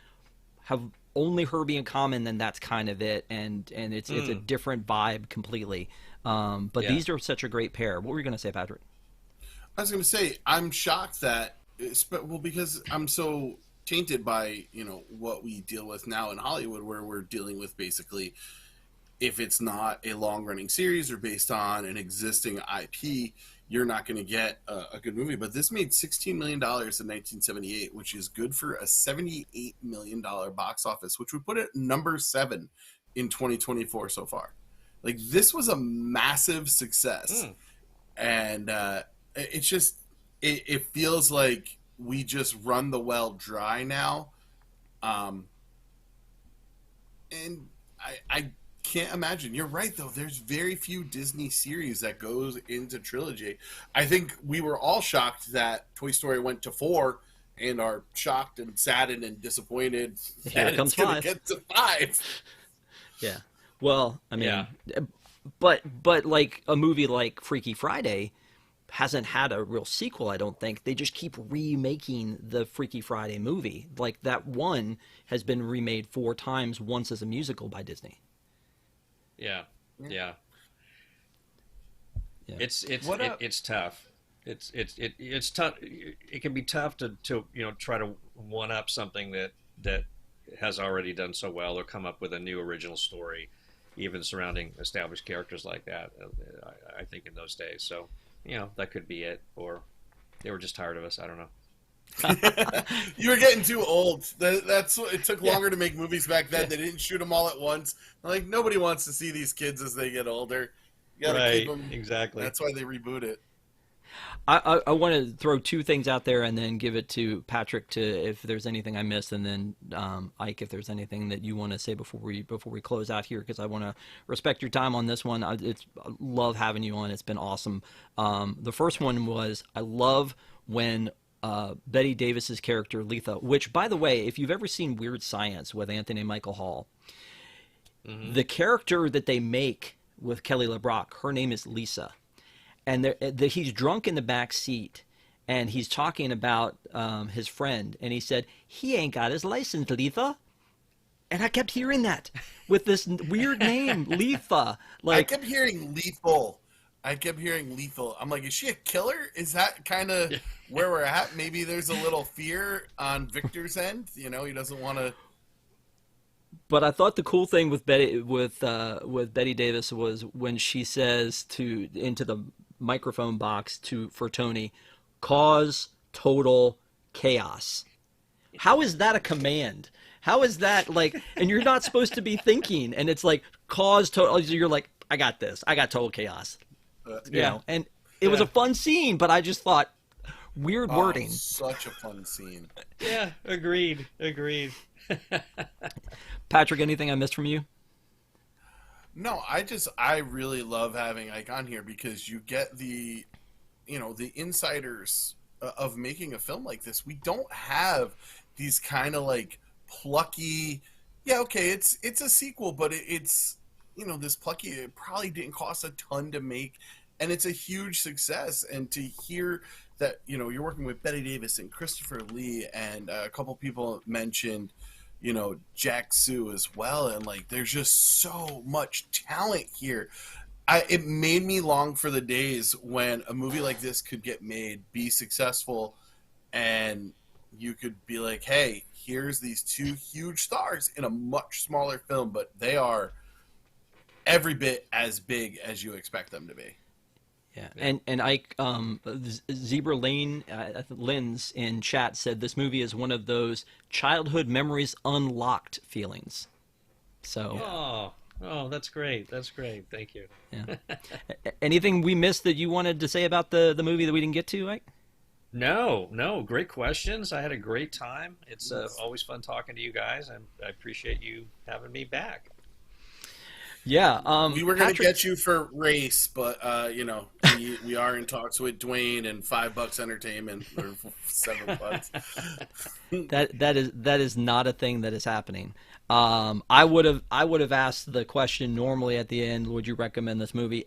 have only Herbie in common, then that's kind of it, and it's a different vibe completely. But these are such a great pair. What were you going to say, Patrick? I was going to say, I'm shocked that, because I'm so tainted by, what we deal with now in Hollywood, where we're dealing with basically, if it's not a long-running series or based on an existing IP, you're not going to get a good movie. But this made $16 million in 1978, which is good for a $78 million box office, which would put it number 7 in 2024 so far. Like, this was a massive success. And it's just, it feels like we just run the well dry now. And I can't imagine. You're right, though. There's very few Disney series that goes into trilogy. I think we were all shocked that Toy Story went to 4 and are shocked and saddened and disappointed that it's going to get to 5. Yeah. Well, I mean, but like a movie like Freaky Friday hasn't had a real sequel, I don't think. They just keep remaking the Freaky Friday movie. Like, that one has been remade 4 times, once as a musical by Disney. Yeah. It's tough. It's tough. It can be tough to try to one up something that has already done so well, or come up with a new original story, even surrounding established characters like that. I think in those days. So that could be it, or they were just tired of us. I don't know. You were getting too old. That's what it took longer to make movies back then. They didn't shoot them all at once. Like, nobody wants to see these kids as they get older. You gotta keep them. Exactly. That's why they reboot it. I want to throw 2 things out there and then give it to Patrick if there's anything I missed, and then Ike, if there's anything that you want to say before we close out here, because I want to respect your time on this one. I love having you on. It's been awesome. The first one was, I love when Bette Davis's character Letha, which, by the way, if you've ever seen Weird Science with Anthony Michael Hall, the character that they make with Kelly LeBrock, her name is Lisa. And he's drunk in the back seat, and he's talking about his friend, and he said, "He ain't got his license, Letha." And I kept hearing that with this weird name, Letha. Like, I kept hearing lethal. I'm like, is she a killer? Is that kind of where we're at? Maybe there's a little fear on Victor's end. He doesn't want to. But I thought the cool thing with Bette Davis was when she says into the microphone box for Tony, "Cause total chaos." How is that a command? How is that like? And you're not supposed to be thinking, and it's like, cause total. You're like, I got this. I got total chaos. And it was a fun scene, but I just thought weird wording. Such a fun scene. Yeah, agreed. Patrick, anything I missed from you? No, I really love having Ike on here because you get the insiders of making a film like this. We don't have these kind of like plucky, yeah, okay, it's a sequel, but it's this plucky, it probably didn't cost a ton to make, and it's a huge success. And to hear that, you're working with Bette Davis and Christopher Lee, and a couple people mentioned, Jack Sue as well, and like there's just so much talent here. It made me long for the days when a movie like this could get made, be successful, and you could be like, hey, here's these two huge stars in a much smaller film, but they are every bit as big as you expect them to be. Yeah, and Ike, Zebra Lane, Lynn's in chat said this movie is one of those childhood memories unlocked feelings. So. Oh, that's great. Thank you. Yeah. Anything we missed that you wanted to say about the movie that we didn't get to, Ike? No, great questions. I had a great time. It's always fun talking to you guys. I appreciate you having me back. Yeah, we were going to get you for race, but we are in talks with Dwayne and $5 entertainment or $7. That is not a thing that is happening. I would have asked the question normally at the end, would you recommend this movie?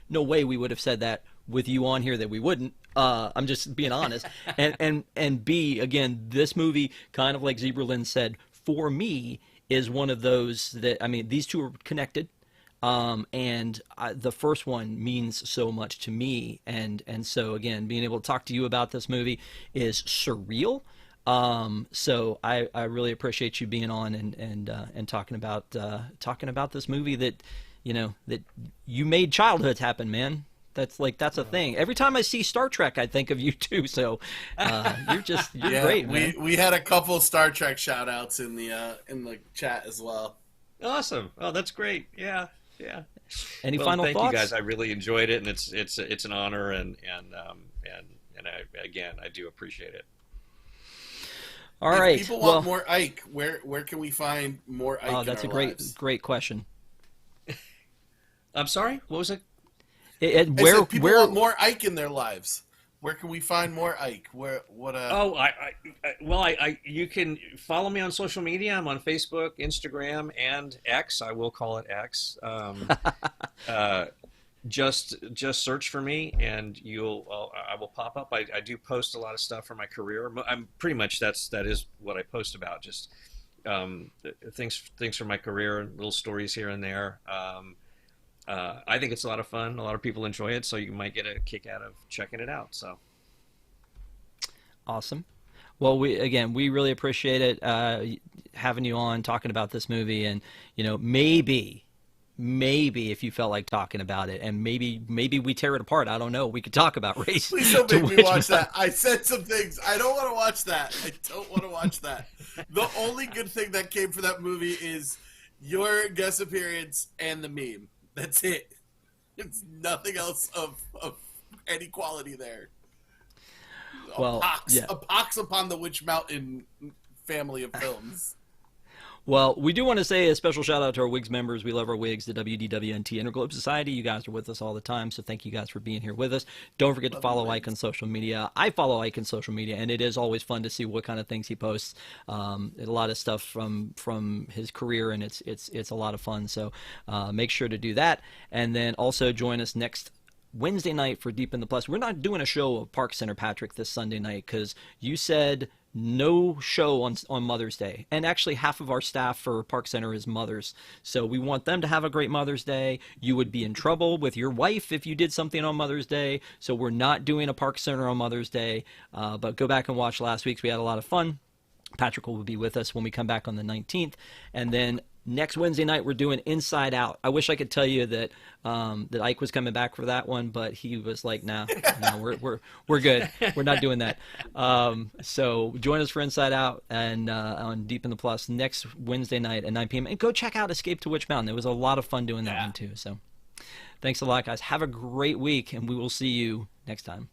No way we would have said that with you on here that we wouldn't. I'm just being honest. And B, again, this movie, kind of like Zebra Lynn said, for me is one of those that, I mean, these two are connected. The first one means so much to me, and so again, being able to talk to you about this movie is surreal. So I really appreciate you being on and talking about this movie that that you made childhoods happen, man. That's a thing. Every time I see Star Trek, I think of you too. So you're great, man. We had a couple Star Trek shout outs in the chat as well. Awesome. Oh, that's great. Yeah. Any final thoughts? Thank you guys. I really enjoyed it, and it's an honor, and I do appreciate it. All right. If people want more Ike, where can we find more Ike? Oh, that's a great question. I'm sorry. What was it? Where people want more Ike in their lives? Where can we find more Ike? You can follow me on social media. I'm on Facebook, Instagram, and X. I will call it X. Just search for me, and I will pop up. I do post a lot of stuff for my career. I'm pretty much that is what I post about. Just things from my career, little stories here and there. I think it's a lot of fun. A lot of people enjoy it, so you might get a kick out of checking it out. So awesome. Well, we really appreciate it having you on, talking about this movie, and maybe if you felt like talking about it, and maybe we tear it apart. I don't know. We could talk about race. Please don't make me watch that. I said some things. I don't want to watch that. The only good thing that came for that movie is your guest appearance and the meme. That's it. It's nothing else of any quality there. Well, a pox upon the Witch Mountain family of films. Well, we do want to say a special shout out to our WIGS members. We love our WIGS, the WDWNT Interglobe Society. You guys are with us all the time, so thank you guys for being here with us. Don't forget to follow Ike on social media. I follow Ike on social media, and it is always fun to see what kind of things he posts. A lot of stuff from his career, and it's a lot of fun. So make sure to do that, and then also join us next Wednesday night for Deep in the Plus. We're not doing a show of Park Center, Patrick, this Sunday night because you said no show on Mother's Day, and actually half of our staff for Park Center is mothers, so we want them to have a great Mother's Day. You would be in trouble with your wife if you did something on Mother's Day, so we're not doing a Park Center on Mother's Day, but go back and watch last week's. We had a lot of fun. Patrick will be with us when we come back on the 19th, and then next Wednesday night we're doing Inside Out. I wish I could tell you that that Ike was coming back for that one, but he was like, no, we're good. We're not doing that. So join us for Inside Out and on Deep in the Plus next Wednesday night at 9 p.m. And go check out Escape to Witch Mountain. It was a lot of fun doing that one too. So Thanks a lot, guys. Have a great week, and we will see you next time.